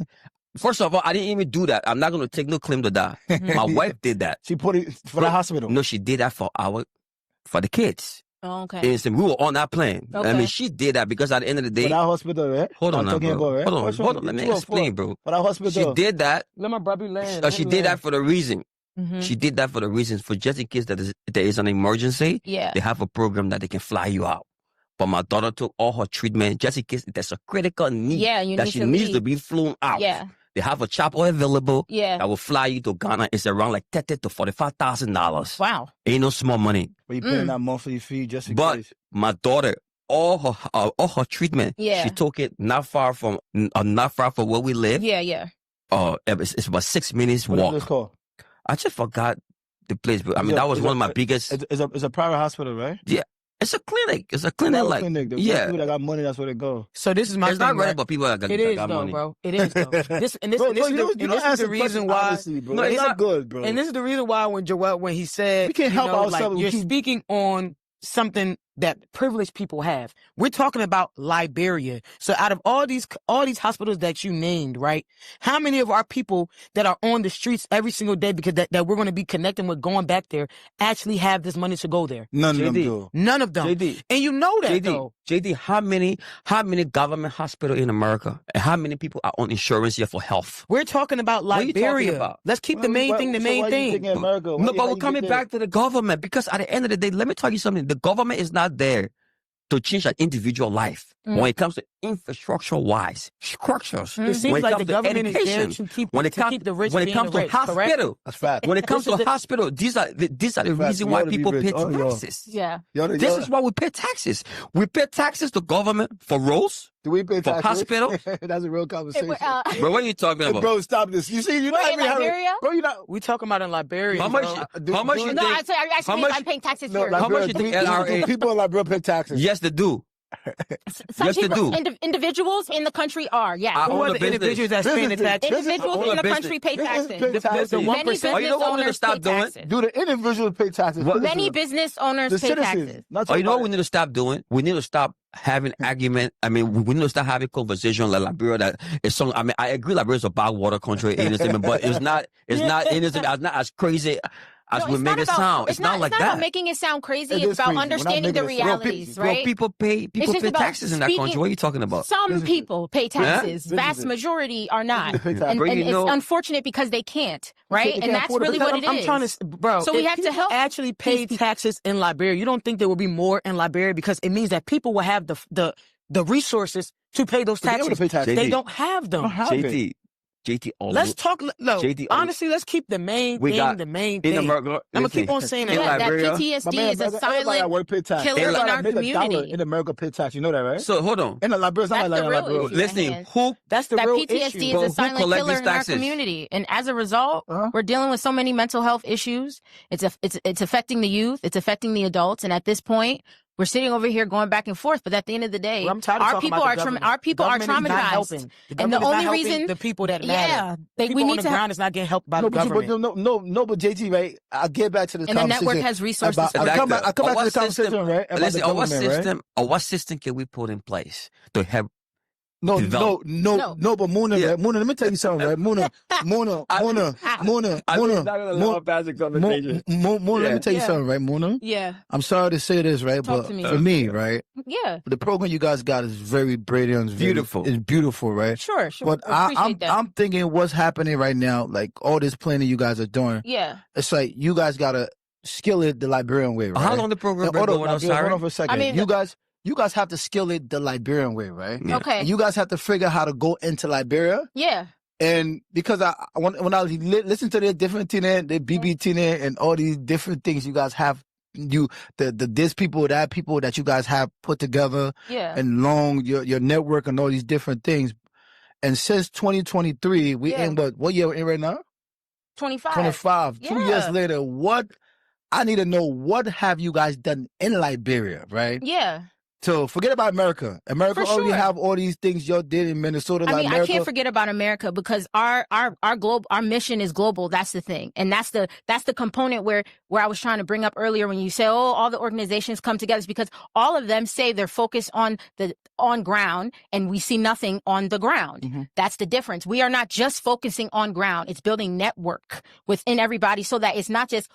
First of all, I didn't even do that. I'm not gonna take no claim to that. My wife did that. She put it for the hospital. No, she did that for the kids. Oh, okay. And we were on that plane. Okay. I mean, she did that because at the end of the day. For that hospital, right? Hold on, bro. Right? Hold on. Let me explain, bro. For that hospital. She did that. Let my brother land. She did that for the reason. She did that for the reasons for just in case there is an emergency. Yeah. They have a program that they can fly you out. But my daughter took all her treatment just in case there's a critical need that she needs to be flown out. Yeah. They have a chopper available that will fly you to Ghana. It's around like $30,000 to $45,000. Wow. Ain't no small money. But you paying that monthly fee just in but case. My daughter, all her treatment, she took it not far from where we live. Yeah. It's about 6 minutes walk. What is this called? I just forgot the place, but I mean that was one of my biggest. It's a private hospital, right? Yeah, it's a clinic. It's a clinic, like clinic. People that got money, that's where they go. So this is my. It's thing, not right, right? but people that got money. It is though, bro. It is though. This is the reason why. Honestly, bro. No, it's not good, bro. And this is the reason why when he said we can't help ourselves, like, you're speaking on something that privileged people have. We're talking about Liberia. So out of all these hospitals that you named, right? How many of our people that are on the streets every single day because that we're going to be connecting with going back there actually have this money to go there? None of them do. None of them. JD, and you know that though. JD, how many government hospitals in America and how many people are on insurance here for health? We're talking about Liberia. Let's keep the main thing. No, but we're coming back to the government because at the end of the day, let me tell you something. The government is not there to change an individual life when it comes to infrastructure-wise structures. It seems like the government is there to keep the rich when it comes to hospital. That's fact. When it comes to hospital, these are the reason why people pay taxes. Yeah. This is why we pay taxes. We pay taxes to government for roads. Do we pay taxes? For hospital? That's a real conversation. Bro, what are you talking about? Bro, stop this. You see, you're not even Liberia? Bro, you're not. We talking about in Liberia. How much you think? No, I'm sorry. I'm paying taxes here. How much you think LRA? People in Liberia pay taxes. Yes, they do. Some people, individuals in the country are, yeah. Who are the individuals that's paying the taxes? Individuals in the country pay taxes. The 1%. Oh, you know what we need to stop doing? Do the individuals pay taxes? Many business owners pay taxes. Oh, you know what we need to stop doing? We need to stop having argument. I mean, we need to start having conversation like Liberia. That is so. I mean, I agree, Liberia is a backwater country, innocent, but it's not innocent. It's not as crazy as we make it sound. It's not like that. It's not about making it sound crazy. It's about understanding the realities, right? People pay taxes in that country. What are you talking about? Some people pay taxes. Vast majority are not. And it's unfortunate because they can't, right? And that's really what it is. I'm trying to, bro. So we have to help. Actually pay taxes in Liberia. You don't think there will be more in Liberia because it means that people will have the resources to pay those taxes. They don't have them. JT, JT always. Let's talk. No, JT honestly, let's keep the main thing. The main thing. America, I'm gonna keep on saying that. Yeah, that PTSD is a silent killer in our community. In America, pay tax. You know that, right? So hold on. In the Liberia, it's not like Liberia. Listen, that's the real issue. That PTSD is a silent killer in our community, and as a result, we're dealing with so many mental health issues. It's affecting the youth. It's affecting the adults, and at this point, we're sitting over here going back and forth, but at the end of the day, our people are traumatized, and the only reason the people that matter, we need on the ground is not getting helped by the government. But JT, right? I'll get back to this. And the network has resources. I'll come back to the conversation, right? Listen, what system can we put in place to help? No, but Mona, right? Mona, let me tell you something, right? Mona, let me tell you something, right, Mona? Yeah. I'm sorry to say this, right? But for me, right? Yeah. The program you guys got is very brilliant. Beautiful. It's beautiful, right? Sure. But I'm thinking what's happening right now, like all this planning you guys are doing. Yeah. It's like you guys got to skill it the Liberian way, right? How long the program been going on? Hold on for a second. I mean, you guys have to skill it the Liberian way, right? Yeah. Okay. And you guys have to figure out how to go into Liberia. Yeah. And because when I listen to the different TNN, the BBTN, and all these different things you guys have, this people, that people that you guys have put together, and your network and all these different things. And since 2023, we in what year we're in right now? 25. 25. Yeah. 2 years later, I need to know what have you guys done in Liberia, right? Yeah. So forget about America. America already have all these things y'all did in Minnesota. I mean, I can't forget about America because our mission is global. That's the thing, and that's the component where I was trying to bring up earlier when you say, oh, all the organizations come together, is because all of them say they're focused on ground, and we see nothing on the ground. Mm-hmm. That's the difference. We are not just focusing on ground; it's building network within everybody, so that it's not just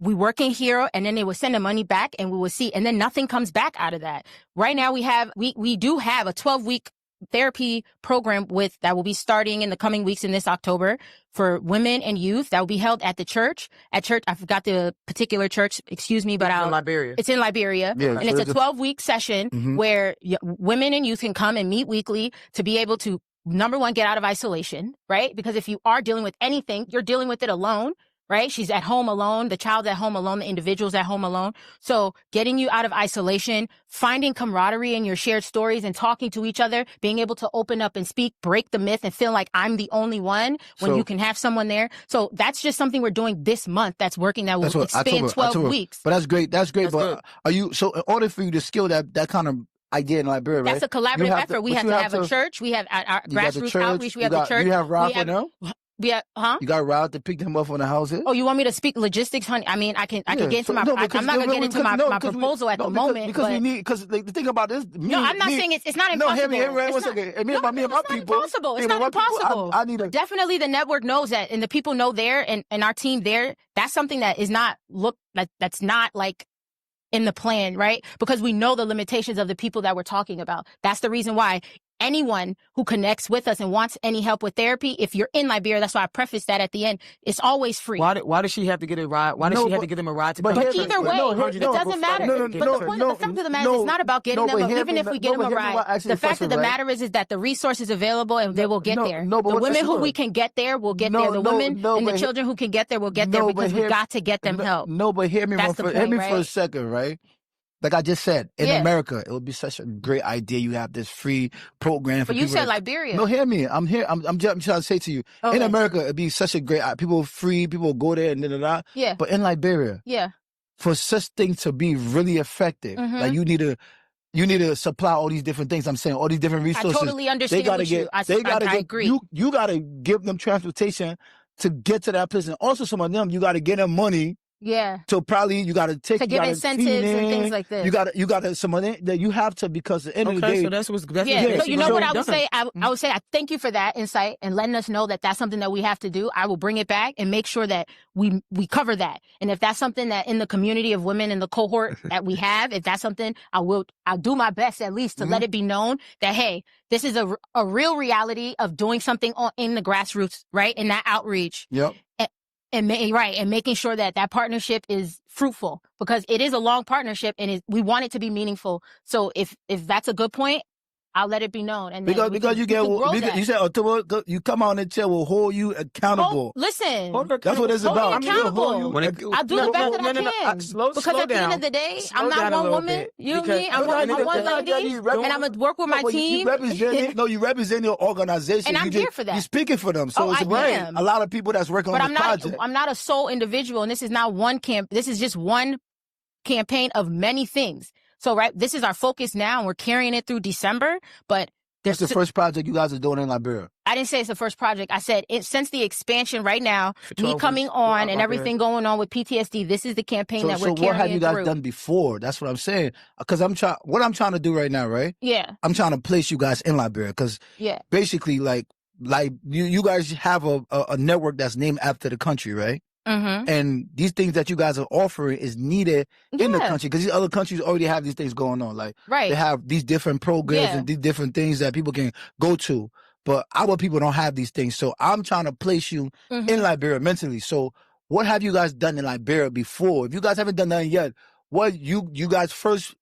we work in here and then they will send the money back and we will see, and then nothing comes back out of that. Right now we do have a 12-week therapy program that will be starting in the coming weeks in this October for women and youth that will be held at the church. I forgot the particular church, excuse me, but it's in Liberia. Yeah, and it's a 12-week session where women and youth can come and meet weekly to be able to, number one, get out of isolation, right? Because if you are dealing with anything, you're dealing with it alone. Right? She's at home alone. The child's at home alone. The individual's at home alone. So getting you out of isolation, finding camaraderie in your shared stories and talking to each other, being able to open up and speak, break the myth and feel like I'm the only one when you can have someone there. So that's just something we're doing this month that's working, that will expand 12 weeks. But that's great. That's great. But in order for you to skill that kind of idea in Liberia, right? That's a collaborative effort. We have to have a church. We have our grassroots outreach. We have the church. You have Rafa now? Yeah, You got a route to pick them up on the houses? Oh, you want me to speak logistics, honey? I mean, I can get into I'm not gonna get into my proposal at the moment. Because the thing about this. I'm not saying it's not impossible. No, hear me, one second. It's not impossible. It's not impossible. Definitely the network knows that, and the people know there, and our team there. That's something that is not that's not like in the plan, right? Because we know the limitations of the people that we're talking about. That's the reason why. Anyone who connects with us and wants any help with therapy, if you're in Liberia, that's why I prefaced that at the end, it's always free. Why does she have to get a ride? Why does she have to get them a ride to come? But either way, it doesn't matter. But the fact of the matter is, it's not about getting them, even if we get them a ride. The fact of the matter is that the resource is available and they will get there. The women who we can get there will get there. The women and the children who can get there will get there, because we got to get them help. No, but hear me for a second, right? Like I just said, in America, it would be such a great idea. You have this free program for people. But you said Liberia. No, hear me. I'm here. I'm trying to say to you, in America, it'd be such a great, people free, people go there and da. Yeah. But in Liberia, for such things to be really effective, like you need to supply all these different things. I'm saying all these different resources. I totally understand I agree. You got to give them transportation to get to that place. And also some of them, you got to get them money. Yeah. So probably you got to give incentives and things like this. You got to some money that you have to, because at the end of the day. So that's what you know what I would say? I would say I thank you for that insight and letting us know that that's something that we have to do. I will bring it back and make sure that we cover that. And if that's something that in the community of women in the cohort that we have, if that's something, I'll do my best at least to let it be known that, hey, this is a real reality of doing something in the grassroots, right? In that outreach. Yep. And making sure that partnership is fruitful, because it is a long partnership and we want it to be meaningful. So if that's a good point, I'll let it be known. And because you said October, you come out in the chair will hold you accountable. Listen, that's what it's about. I'll do the best that I can. Because at the end of the day, I'm not one woman. You know me? I'm one lady, and I'm gonna work with my team. You represent your organization, and I'm here for that. You're speaking for them, so it's a lot of people that's working on this project. I'm not a sole individual, and this is not one camp. This is just one campaign of many things. So, right, this is our focus now, and we're carrying it through December, but that's the first project you guys are doing in Liberia. I didn't say it's the first project. I said since the expansion right now, me coming on and everything going on with PTSD, this is the campaign that we're carrying through. So what have you guys done before? That's what I'm saying. Because what I'm trying to do right now, right? Yeah. I'm trying to place you guys in Liberia because basically, like you guys have a network that's named after the country, right? Mm-hmm. And these things that you guys are offering is needed in the country because these other countries already have these things going on. Like they have these different programs and these different things that people can go to. But our people don't have these things. So I'm trying to place you in Liberia mentally. So what have you guys done in Liberia before? If you guys haven't done that yet, what you guys first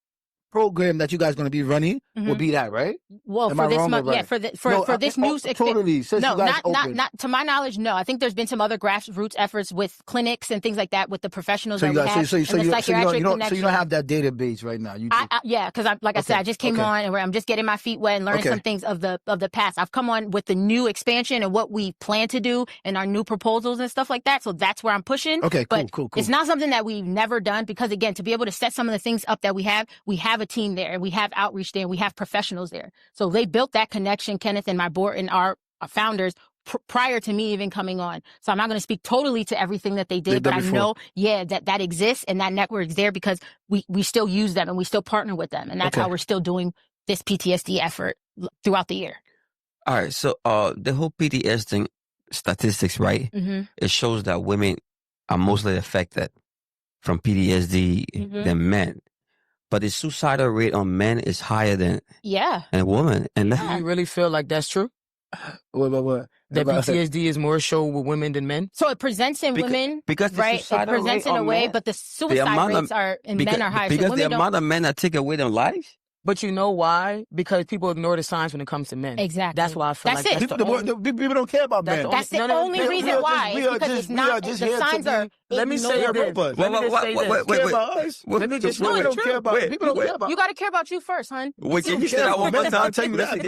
program that you guys going to be running will be that, right? Well, for this month, for this news, totally. Not to my knowledge, no. I think there's been some other grassroots efforts with clinics and things like that with the professionals that we have. So you don't have that database right now. Because I said, I just came on and I'm just getting my feet wet and learning some things of the past. I've come on with the new expansion and what we plan to do and our new proposals and stuff like that. So that's where I'm pushing. Okay, cool. It's not something that we've never done because again, to be able to set some of the things up that we have a team there and we have outreach there and we have professionals there. So they built that connection, Kenneth and my board and our founders prior to me even coming on. So I'm not going to speak totally to everything that they did, but I know, that exists and that network is there because we still use them and we still partner with them. And that's how we're still doing this PTSD effort throughout the year. All right. So the whole PTSD statistics, right? Mm-hmm. It shows that women are mostly affected from PTSD than men. But the suicidal rate on men is higher than a woman. And you really feel like that's true? What? That PTSD is more so with women than men? So it presents in women, because right? It presents in a way, but the suicide rates men are higher. Because the amount of men that take away their lives? But you know why? Because people ignore the signs when it comes to men. Exactly. That's why I feel that's like people don't care about men. That's the only reason why. Because it's not, the signs are... Let me say this. Let me just say this. People don't care about... You got to care about you first, hon. Wait, can you say that one more time? I'll tell you that.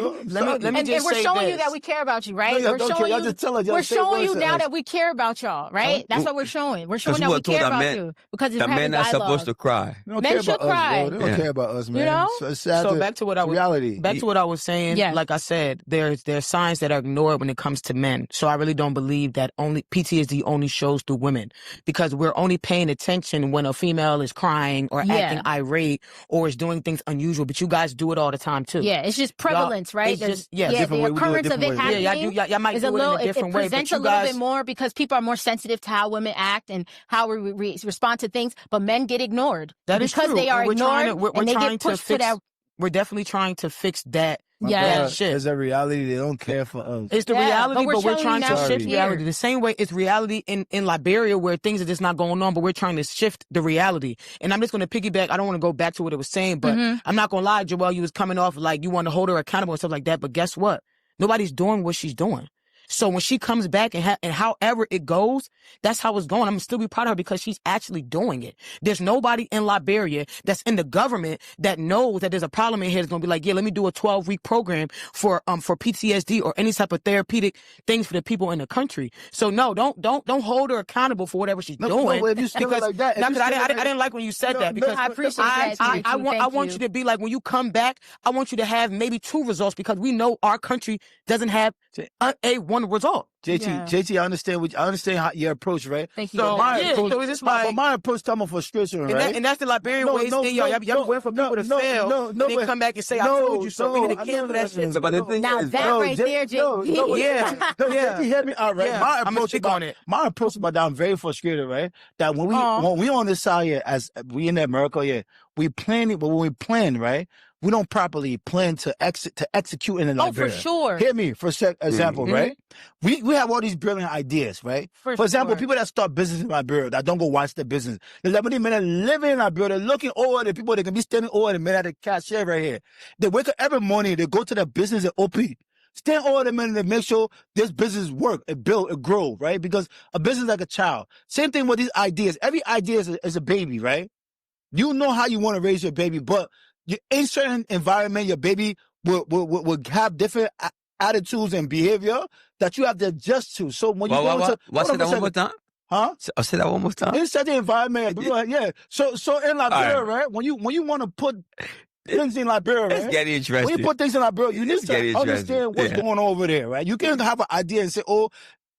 Let me just say we're showing you that we care about you, right? We're showing you now that we care about y'all, right? That's what we're showing. We're showing that we care about you. Because it's men are supposed to cry. Men should cry. They don't care about us, man. You know? So back to what I was saying, like I said, there's signs that are ignored when it comes to men. So I really don't believe that only PTSD only shows through women because we're only paying attention when a female is crying or acting irate or is doing things unusual. But you guys do it all the time too. Yeah, it's just prevalence, right? It's the occurrence of it happening. Y'all might do it in a different way. It presents a little bit more because people are more sensitive to how women act and how we respond to things. But men get ignored. That is true. Because they are ignored and they get pushed to that. We're definitely trying to fix that. Shit. It's a reality. They don't care for us. It's the reality, but we're trying to shift reality. The same way it's reality in Liberia where things are just not going on, but we're trying to shift the reality. And I'm just going to piggyback. I don't want to go back to what it was saying, but I'm not going to lie, Joelle, you was coming off like you want to hold her accountable and stuff like that. But guess what? Nobody's doing what she's doing. So when she comes back and however it goes, that's how it's going. I'm going to still be proud of her because she's actually doing it. There's nobody in Liberia that's in the government that knows that there's a problem in here that's going to be like, let me do a 12-week program for PTSD or any type of therapeutic things for the people in the country. So no, don't hold her accountable for whatever she's doing. No, if you speak like that, I didn't like when you said that because I appreciate that. I want you to be like, when you come back, I want you to have maybe 2 results because we know our country doesn't have one result. JT, I understand how your approach, right? Thank you. So my approach coming for frustration, right? And that's the Liberian way. Y'all wait for people to fail, and then come back and say, I told you so. We need to cancel that shit. But the thing now is, that right there, JT. JT, hear me out, right? My approach about that, I'm very frustrated, right? That when we on this side here, as we in America, we plan it, but when we plan, right? we don't properly plan to execute in Liberia. Oh, for sure. Hear me for example, right? We have all these brilliant ideas, right? For example, people that start business in Liberia that don't go watch the business. The Liberian men are living in Liberia, they're looking over the people, they can be standing over the men at the cashier right here. They wake up every morning, they go to the business and open. Stand over the men to make sure this business work, it build, it grow, right? Because a business is like a child. Same thing with these ideas. Every idea is a baby, right? You know how you want to raise your baby, but in certain environment, your baby will have different attitudes and behavior that you have to adjust to. So when you go into... Say that one more time? Huh? Say that one more time? In certain environment, yeah. So in Liberia, right? When you want to put things in Liberia, right? It's getting interesting. When you put things in Liberia, you need to understand what's going on over there, right? You can't have an idea and say, oh,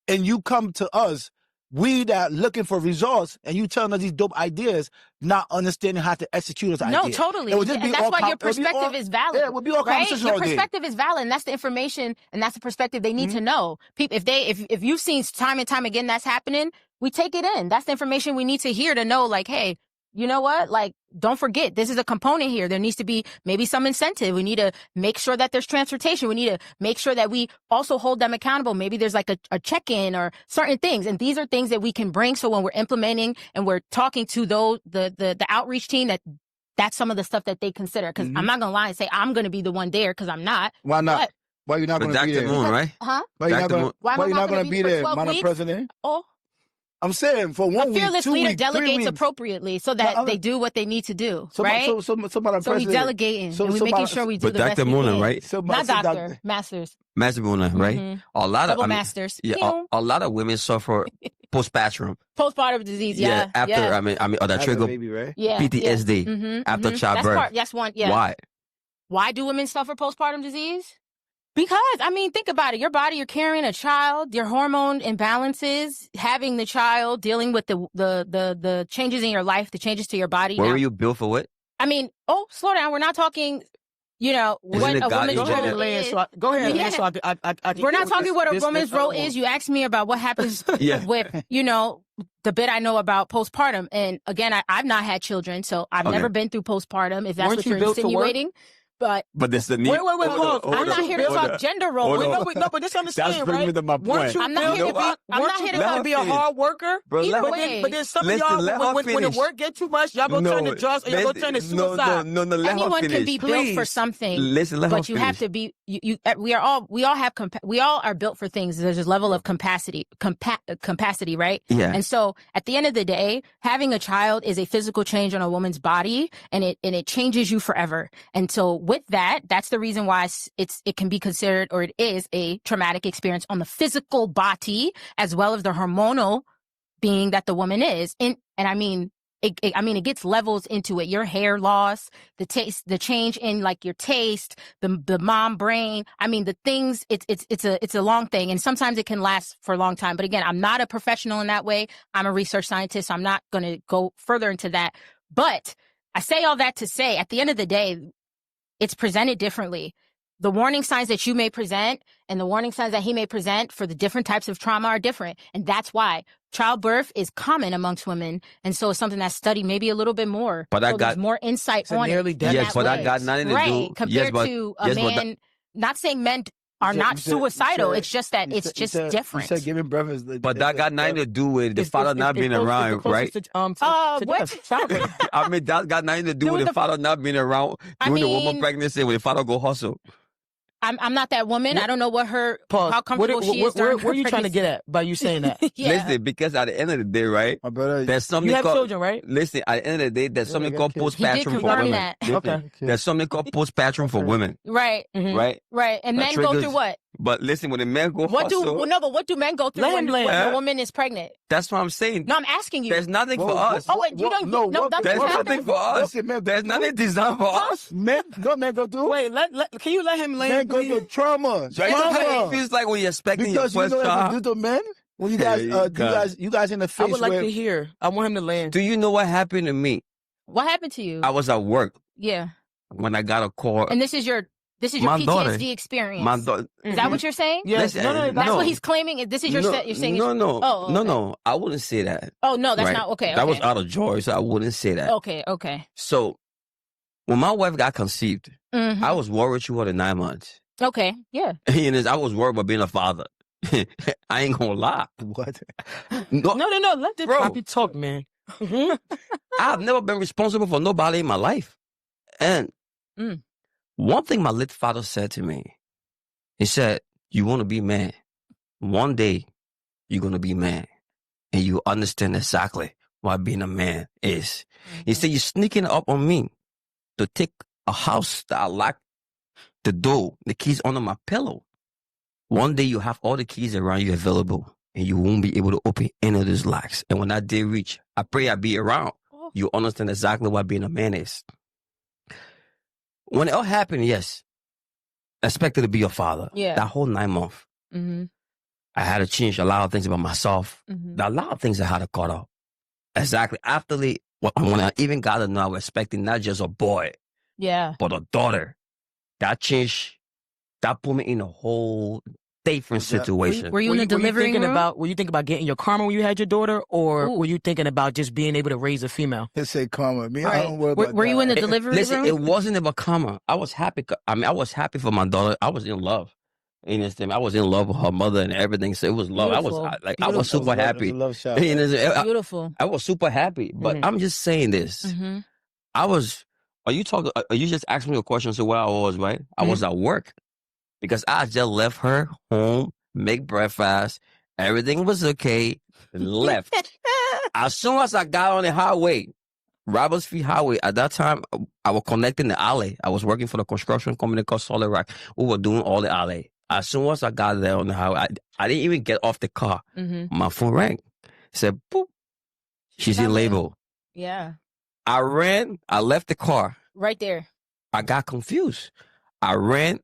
and you come to us, we that looking for results, and you telling us these dope ideas, not understanding how to execute those ideas. No, totally. And that's why your perspective is valid. Yeah, it would be all conversation all day. Your perspective is valid, and that's the information, and that's the perspective they need to know. People, if you've seen time and time again that's happening, we take it in. That's the information we need to hear to know, like, hey, you know what? Like, don't forget, this is a component here. There needs to be maybe some incentive. We need to make sure that there's transportation. We need to make sure that we also hold them accountable. Maybe there's like a check-in or certain things. And these are things that we can bring. So when we're implementing and we're talking to the outreach team, that's some of the stuff that they consider. Because I'm not going to lie and say I'm going to be the one there, because I'm not. Why not? Why are you not going to be there? Dr. Moon, right? Huh? Why are you not going to be there, Madam President? Oh. I'm saying for 1 week, 2 weeks, 3 weeks. A fearless leader delegates appropriately so that they do what they need to do, right? So we delegating and we making sure we do the best we can. But Dr. Mona, right? Not doctor, masters. Master Mona, right? A lot of masters. Yeah, a lot of women suffer postpartum disease. Yeah. After I mean, or that trigger baby, right? PTSD after childbirth. That's one. Yeah. Why? Why do women suffer postpartum disease? Because, I mean, think about it. Your body, you're carrying a child, your hormone imbalances, having the child, dealing with the changes in your life, the changes to your body. Where were you built for what? I mean, slow down. We're not talking, what a woman's role is. Go ahead, Lance. So we're not talking what a woman's role is. You asked me about what happens with, the bit I know about postpartum. And again, I've not had children, so I've never been through postpartum, if that's what you're insinuating. But this the need. Wait, pause. I'm not here to talk gender roles. No, but just understand, that's bringing me to my point. I'm not here to be a hard worker. Bro, but then some of y'all, when the work get too much, y'all go turn to drugs or y'all go turn to suicide. No, anyone can be built for something. But you have to be. We all are built for things. There's this level of capacity, right? Yeah. And so at the end of the day, having a child is a physical change on a woman's body, and it changes you forever. And so with that, that's the reason why it can be considered, or it is, a traumatic experience on the physical body as well as the hormonal being that the woman is. And I mean, it gets levels into it. Your hair loss, the taste, the change in like your taste, the mom brain. I mean, the things. It's a long thing, and sometimes it can last for a long time. But again, I'm not a professional in that way. I'm a research scientist, so I'm not going to go further into that. But I say all that to say, at the end of the day, it's presented differently. The warning signs that you may present and the warning signs that he may present for the different types of trauma are different. And that's why childbirth is common amongst women. And so it's something that's studied maybe a little bit more. But so there's more insight on it. Yes, but I got nothing to do. Right, compared to a man, not saying men are not suicidal. It's just that it's just different. You said giving birth is... But that got nothing to do with the father not being around, right? What? I mean, that got nothing to do with the father not being around during the woman pregnancy when the father go hustle. I'm not that woman. I don't know what how comfortable she is. Where are you trying to get at by you saying that? Listen, because at the end of the day, right? My brother, there's something you have children, right? Listen, at the end of the day, there's something called postpartum for women. Okay. There's something called postpartum for women. Right. Right. Right. And men go through what? But listen, when the men go but what do men go through when the woman is pregnant? That's what I'm saying. No, I'm asking you. There's nothing for us. You don't. There's nothing for us. There's nothing designed for us. Men go through. Wait, can you let him land? Men go through trauma. It feels like when you're expecting your first child. Because men, when you guys in the face. I would like to hear. I want him to land. Do you know what happened to me? What happened to you? I was at work. Yeah. When I got a call. And this is your PTSD experience. My daughter. Is that what you're saying? Yes. That's what he's claiming. This is you're saying. No. Oh, okay. No. I wouldn't say that. Oh no, that's not okay. That was out of joy, so I wouldn't say that. Okay. So when my wife got conceived, I was worried she was 9 months. Okay, yeah. And I was worried about being a father. I ain't gonna lie. What? No. Let this puppy talk, man. I've never been responsible for nobody in my life. And one thing my late father said to me, he said, you want to be man. One day, you're going to be man. And you understand exactly what being a man is. He said, you're sneaking up on me to take a house that I locked the door, the keys under my pillow. One day, you have all the keys around you available, and you won't be able to open any of those locks. And when that day reach, I pray I be around. You understand exactly what being a man is. When it all happened, yes, I expected to be a father. Yeah. That whole 9 months. I had to change a lot of things about myself. A lot of things I had to cut off. Exactly. After when I even got to know, I was expecting not just a boy, but a daughter. That changed. That put me in a whole different situation. Were you in the delivery room? Were you thinking about getting your karma when you had your daughter, or were you thinking about just being able to raise a female? He said karma. Me, I don't worry about Were you in the delivery room? Listen, it wasn't about karma. I was happy. I mean, I was happy for my daughter. I was in love. I was in love with her mother and everything. So it was love. Beautiful. I was super happy. Love shot. Beautiful. I was super happy. But I'm just saying this. Are you just asking me a question? So where I was, right? I was at work because I just left her home, make breakfast. Everything was okay. Left. As soon as I got on the highway, Roberts Street Highway, at that time, I was connecting the alley. I was working for the construction company called Solid Rock. We were doing all the alley. As soon as I got there on the highway, I didn't even get off the car. My phone rang. It said, boop. She's in labor. Yeah. I ran. I left the car. Right there. I got confused. I ran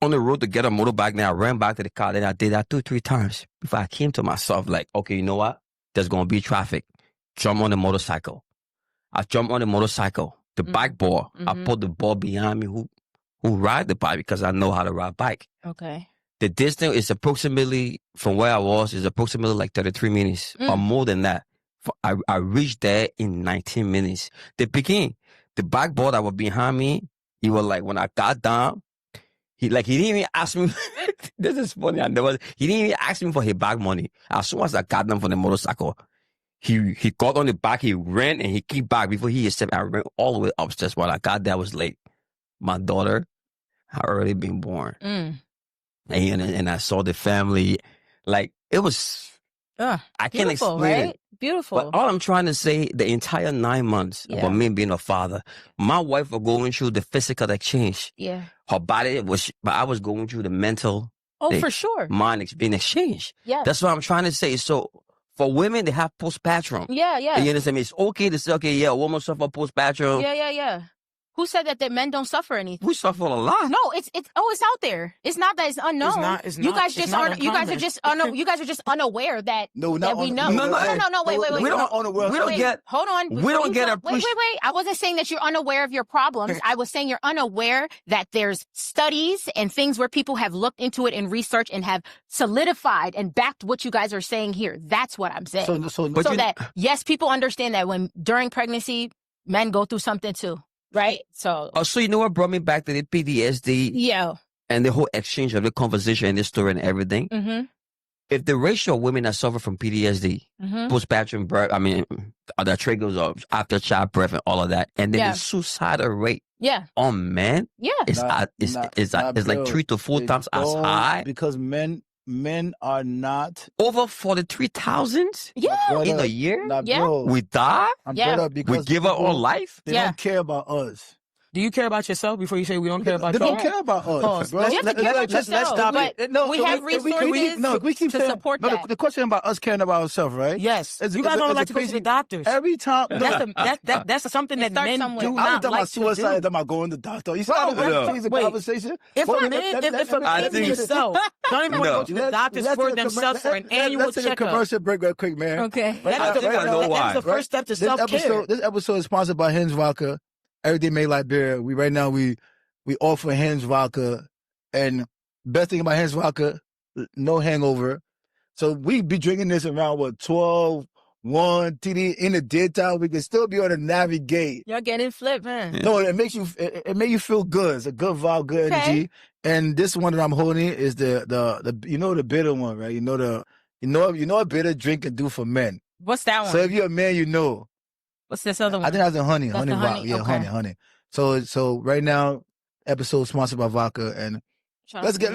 on the road to get a motorbike. Then I ran back to the car. Then I did that 2-3 times before I came to myself like, okay, you know what? There's going to be traffic. Jump on the motorcycle. I jumped on the motorcycle. The bike ball. I put the ball behind me who ride the bike because I know how to ride bike. Okay. The distance is approximately, from where I was, is approximately like 33 minutes or more than that. I reached there in 19 minutes. The bike ball that was behind me, he was like, when I got down, he didn't even ask me. This is funny. He didn't even ask me for his bag money. As soon as I got down from the motorcycle, he got on the back, he ran and he kicked back before he stepped. I ran all the way upstairs. When I got there, I was late. My daughter had already been born. And I saw the family. Like, it was, I can't explain it. Beautiful. But all I'm trying to say, the entire 9 months about me being a father, my wife was going through the physical exchange. Yeah. Her body was, but I was going through the mental. For sure. Mind being exchanged. Yeah. That's what I'm trying to say. So, for women, they have postpartum. Yeah. You understand me? It's okay to say, okay, a woman suffer postpartum. Yeah. Who said that men don't suffer anything? We suffer a lot. No, it's out there. It's not that it's unknown. You guys are just unaware that we know. No, wait. We don't get. Hold on. We don't get Wait. I wasn't saying that you're unaware of your problems. I was saying you're unaware that there's studies and things where people have looked into it and researched and have solidified and backed what you guys are saying here. That's what I'm saying. So that yes, people understand that when during pregnancy, men go through something too. Right? So you know what brought me back to the PTSD? Yeah. And the whole exchange of the conversation and the story and everything. If the ratio of women that suffer from PTSD, postpartum birth, the triggers of after childbirth and all of that, and then the suicidal rate on men is like 3 to 4 times as high. Because men are not over 43,000 in a year. We die. We give up our life. They don't care about us. Do you care about yourself before you say we don't care about you? They don't care about us. Let's stop it. We have resources we keep to support that. The question about us caring about ourselves, right? Yes. You guys don't like to go to the doctors. Every time. That's something that men do not like to do. I'm talking about going to the doctor. You started the conversation. If a man yourself don't even want to go to the doctors for themselves for an annual checkup. Let's take a commercial break real quick, man. Okay. That's the first step to self-care. This episode is sponsored by Hens Vodka. Everything made Liberia. We offer Hens Vodka, and best thing about Hens Vodka, no hangover. So we be drinking this around 12, 1 TD in the daytime. We can still be on the navigate. Y'all getting flipped, man. No, it makes you feel good. It's a good vibe, good energy. And this one that I'm holding is the the bitter one, right? You know what bitter drink can do for men. What's that one? So if you're a man, you know. What's this other one? I think that's a honey. That's honey the vodka. Yeah, okay. honey. So right now, episode sponsored by vodka, and let's get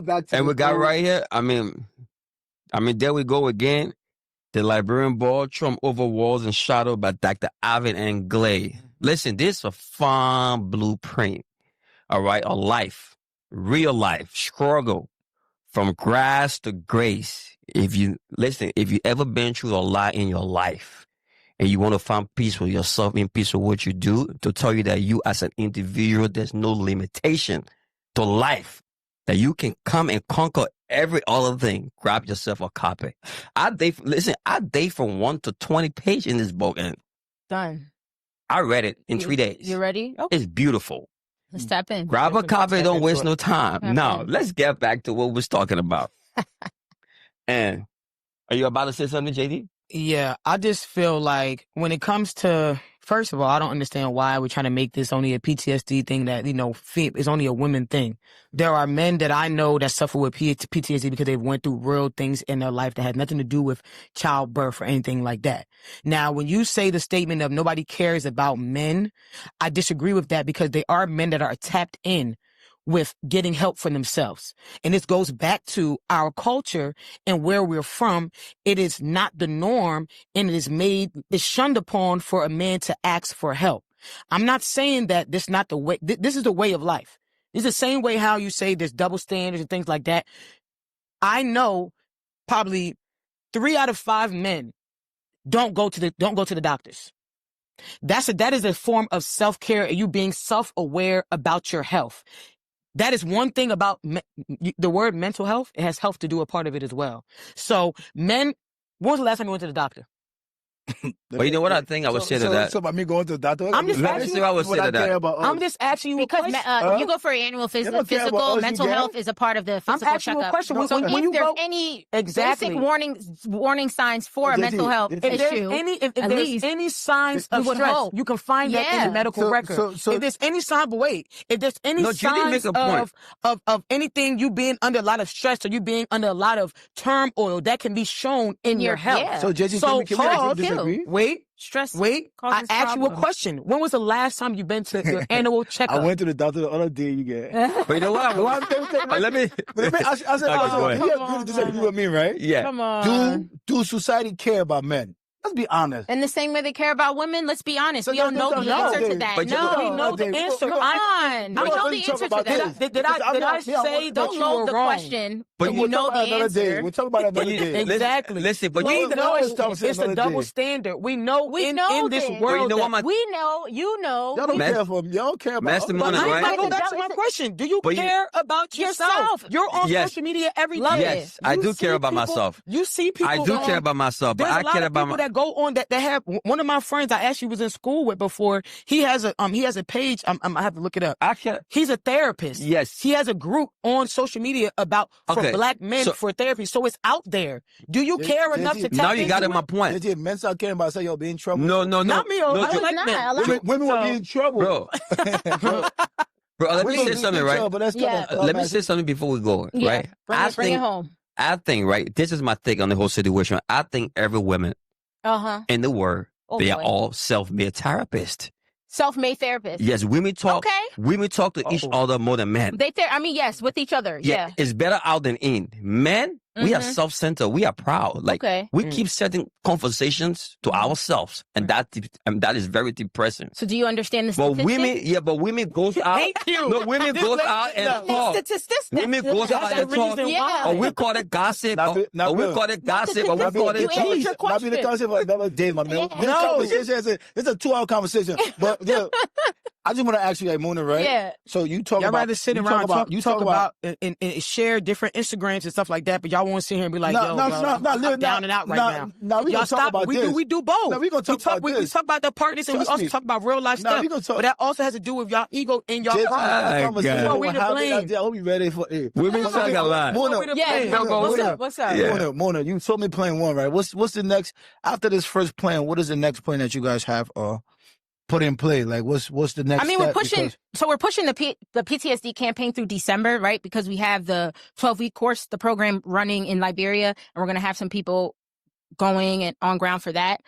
back to. And we got right here. I mean, there we go again. The Liberian ball trump over walls and shadow by Dr. Alvin and Glay. Listen, this is a fun blueprint. All right, a life, real life struggle from grass to grace. If you ever been through a lot in your life and you want to find peace with yourself and peace with what you do, to tell you that you as an individual, there's no limitation to life, that you can come and conquer every other thing. Grab yourself a copy. I date from 1 to 20 pages in this book, and done. I read it in 3 days. You ready? Okay. It's beautiful. Let's tap in. Grab a copy. Don't waste no time. Now, let's get back to what we was talking about. And are you about to say something, JD? Yeah, I just feel like when it comes to, first of all, I don't understand why we're trying to make this only a PTSD thing that, it's only a women thing. There are men that I know that suffer with PTSD because they've went through real things in their life that had nothing to do with childbirth or anything like that. Now, when you say the statement of nobody cares about men, I disagree with that because they are men that are tapped in with getting help for themselves. And this goes back to our culture and where we're from. It is not the norm, and it's shunned upon for a man to ask for help. I'm not saying that this is not the way. This is the way of life. It's the same way how you say there's double standards and things like that. I know probably 3 out of 5 men don't go to the doctors. That is a form of self-care and you being self-aware about your health. That is one thing about the word mental health. It has health to do a part of it as well. So when was the last time you went to the doctor? But you know what I think I would say to that? So about me going to the doctor? I'm just asking you. I'm just asking you because you go for your annual physical. Mental health is a part of the physical I'm asking you a question. So if there's any basic warning signs for a mental health issue, if there's any signs of stress, you can find that in the medical record. If there's any sign, if there's any signs of anything, you being under a lot of stress or you being under a lot of turmoil, that can be shown in your health. Yeah. So, JG, can we Wait. Stress. I asked you a question. When was the last time you've been to your annual checkup? I went to the doctor the other day. You get. But you know what? Let me. I said, you agree to disagree with me, right? Yeah. Come on. Do society care about men? Let's be honest. In the same way they care about women, let's be honest. So we don't know the answer to that. We know the answer. Come on. We know the answer to that. Did I say that you were the wrong? question, but you know the answer. We'll talk about it another day. Exactly. Listen, but we know it's a double standard. We know in this world that we know, you know. Y'all don't care about Master Mona, right? I go back to my question. Do you care about yourself? You're on social media every day. Yes, I do care about myself. You see people. I do care about myself, but I care about that go on that have one of my friends I actually was in school with before. He has a page. I have to look it up. He's a therapist. Yes, he has a group on social media about for black men for therapy. So it's out there. Do you care enough to tap now you got in my point. Men start caring about say you'll be in trouble. No, not me. I like men. Women will be in trouble, bro. Bro, let me say something, right? Let me say something before we go, right? Bring it home. I think, right, this is my take on the whole situation. I think every woman in the world, they are all self-made therapists. Self-made therapists. Yes, women talk to each other more than men. Yes, with each other. Yeah. It's better out than in. Men, we are self-centered. We are proud. Like we keep setting conversations to ourselves, and that is very depressing. So do you understand the statistics? But women goes out. No, women goes out and talk. Women goes out and talk. Yeah. Or we call it gossip. Or we call it gossip. Or we call it cheese. Not be the conversation for another day, my man. No, it's a 2-hour conversation. But I just want to ask you, like, Mona, right? Yeah. So you talk y'all about... rather sit around talk about and share different Instagrams and stuff like that, but y'all won't sit here and be like, I'm down and out right now. No, we gonna talk about this. We do both. No, we gonna talk about this. We talk about the partners and we also talk about real life stuff. But that also has to do with y'all ego and y'all pride. We're to blame. I hope you ready for it. We've been talking a lot. What's up? Mona, you told me plan one, right? What's the next, after this first plan, what is the next plan that you guys have put in play? Like, what's the next step? We're pushing the PTSD campaign through December, right? Because we have the 12-week course, the program running in Liberia, and we're going to have some people going and on ground for that.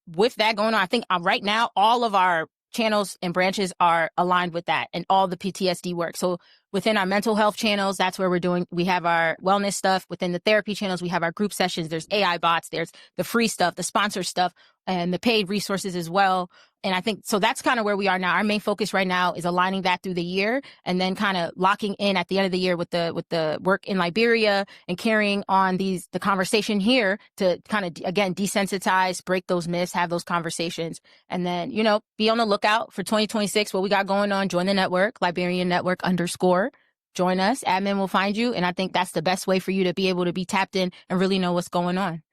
With that going on, I think right now, all of our channels and branches are aligned with that and all the PTSD work. So within our mental health channels, that's where we have our wellness stuff. Within the therapy channels, we have our group sessions. There's AI bots, there's the free stuff, the sponsor stuff, and the paid resources as well. And I think, so that's kind of where we are now. Our main focus right now is aligning that through the year and then kind of locking in at the end of the year with the work in Liberia and carrying on the conversation here to kind of, again, desensitize, break those myths, have those conversations. And then, be on the lookout for 2026, what we got going on. Join the network, Liberian Network _. Join us. Admin will find you. And I think that's the best way for you to be able to be tapped in and really know what's going on.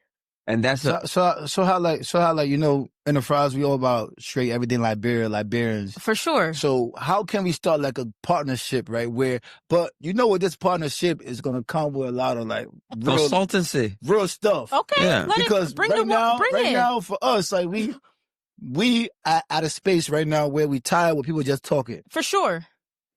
And that's so how in the fries we all about straight everything Liberians. For sure. So how can we start like a partnership, right? But what this partnership is gonna come with a lot of like consultancy, real stuff. Okay. Yeah. Because right now for us, like we at a space right now where we tired with people just talking. For sure.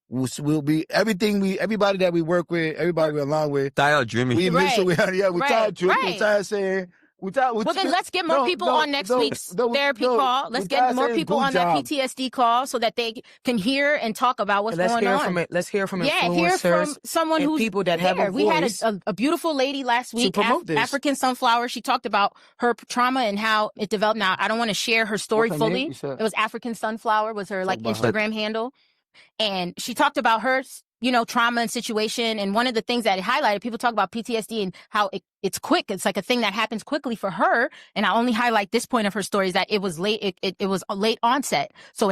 We'll be everybody that we work with, everybody we align with. Tired dreaming. We make sure we tired dreaming. Right. We tired saying. Well, then let's get more people on next week's therapy call. Let's get more people on that PTSD call so that they can hear and talk about what's going on. Let's hear from influencers. Yeah, hear from someone who's people that have a voice. We had a beautiful lady last week, African Sunflower. She talked about her trauma and how it developed. Now, I don't want to share her story fully. It was African Sunflower was her Instagram handle. And she talked about her trauma and situation. And one of the things that it highlighted, people talk about PTSD and how it's quick. It's like a thing that happens quickly for her. And I only highlight this point of her story is that it was late. It was a late onset. So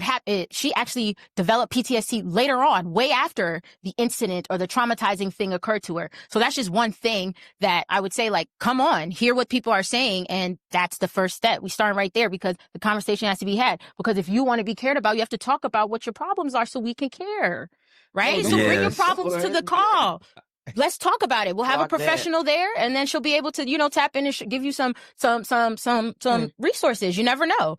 she actually developed PTSD later on, way after the incident or the traumatizing thing occurred to her. So that's just one thing that I would say, like, come on, hear what people are saying. And that's the first step. We start right there because the conversation has to be had. Because if you want to be cared about, you have to talk about what your problems are so we can care. Right? So bring your problems to the call. Let's talk about it. We'll have a professional there, and then she'll be able to, tap in and give you some resources. You never know.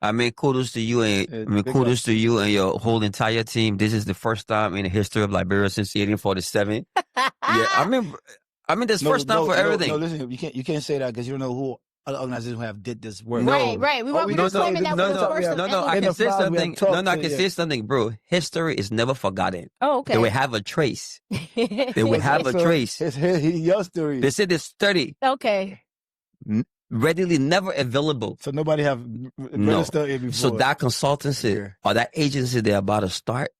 I mean, kudos to you and your whole entire team. This is the first time in the history of Liberia since 1847. Yeah, I mean, this first time for everything. No, listen, you can't say that because you don't know who other organizations have did this work. Right. We want to claim that was the first. I can say something. I can say something, bro. History is never forgotten. Oh, okay. They will have a trace. They will have a trace. Your story. They said it's 30. Okay. Readily never available. So nobody have registered it before. So that consultancy or that agency they're about to start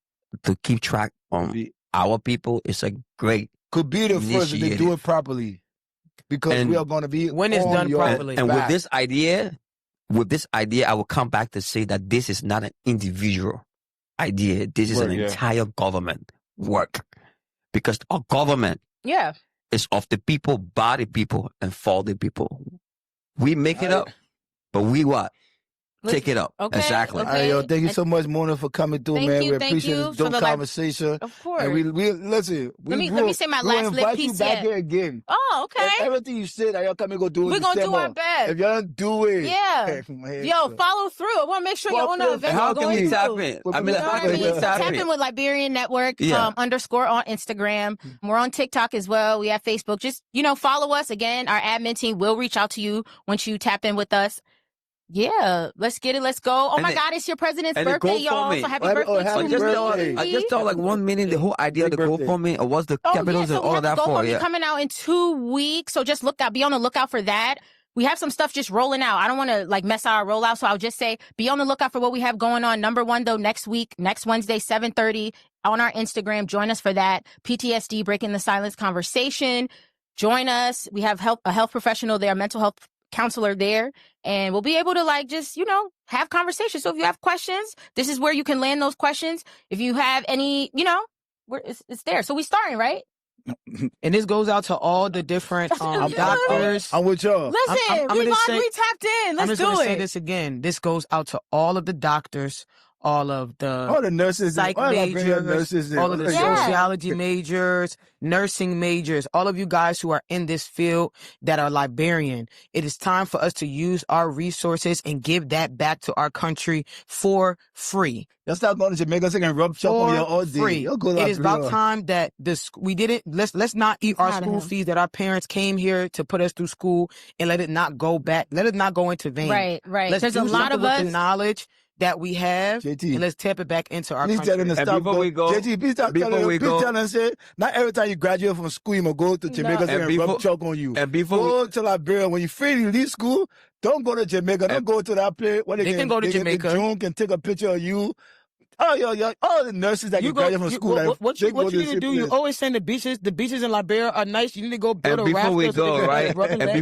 to keep track on our people is a great could be the first if they do it properly. Because we are going to be when it's done properly. And with this idea, I will come back to say that this is not an individual idea. This is an entire government work. Because our government is of the people, by the people, and for the people. We make it up, but we what? Take it up. Okay, exactly. Okay. All right, yo, thank you so much, Mona, for coming through, man. We appreciate this dope conversation. Of course. And we listen. Let me say my last lip piece. You back here again. Oh, okay. And everything you said, y'all come and go do it. We're gonna do our best. If y'all don't do it, yo, follow through. I want to make sure y'all on the event. How can we tap in? I mean, tap in with Liberian Network _ on Instagram. We're on TikTok as well. We have Facebook. Just follow us again. Our admin team will reach out to you once you tap in with us. Yeah, let's get it. Let's go. Oh my God, it's your president's birthday, y'all. So happy birthday to I just thought like 1 minute the whole idea of the GoFundMe or what's the capitals and all of that for. Yeah, coming out in 2 weeks. So just be on the lookout for that. We have some stuff just rolling out. I don't want to mess our rollout. So I'll just say be on the lookout for what we have going on. Number one, though, next Wednesday, 7:30 on our Instagram. Join us for that. PTSD, Breaking the Silence conversation. Join us. We have a health professional there, mental health counselor there, and we'll be able to like just, have conversations. So if you have questions, this is where you can land those questions. If you have any, it's there. So we starting, right? And this goes out to all the different doctors. I'm with y'all. Listen, we tapped in. Let's do it. I'm just going to say this again. This goes out to all of the doctors, all the nurses, psych majors, all of the sociology majors, nursing majors, all of you guys who are in this field that are Liberian. It is time for us to use our resources and give that back to our country for free. Let's start going to Jamaica so you can rub shop on your all day. Free. It is about time that let's not eat our school fees that our parents came here to put us through school and let it not go back. Let it not go into vain. Right. Let's There's do a lot of us. The knowledge that we have, JT, and let's tap it back into our please country. Tell them to stop. Before we go, JT, please tell them, say, not every time you graduate from school, you must go to Jamaica and rub chalk on you. And before go to Liberia. When you free, you leave school, don't go to Jamaica. Don't go to that place where they can go to Jamaica. June can take a picture of you. All the nurses that you graduate from school. What you need to do, you always saying the beaches in Liberia are nice. You need to go build a raft. Before we go, right? And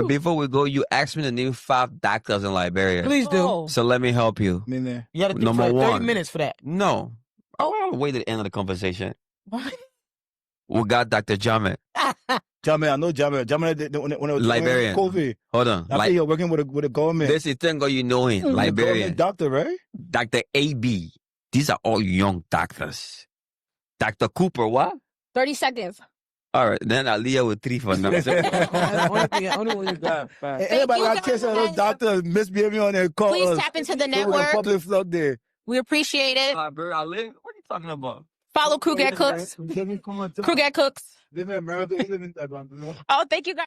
before we go, you asked me to name 5 doctors in Liberia. Please do. So let me help you. You got to think for 30 minutes for that. No. I want to wait at the end of the conversation. We got Dr. Jamet. Jamet, I know Jamet. When it was Liberian. COVID. Hold on. I think you're working with the government. This is thing you know him. Liberian. Doctor, right? Dr. A.B. These are all young doctors. Dr. Cooper, what? 30 seconds. All right, then Aliyah with 3 for now. Only one you got. Everybody got kids on those doctors misbehaving on their calls. Please tap into the network. Public flood there. We appreciate it. What are you talking about? Follow Krugeh Cooks. Krugeh Cooks. Live in America, live in Taiwan. Oh, thank you guys.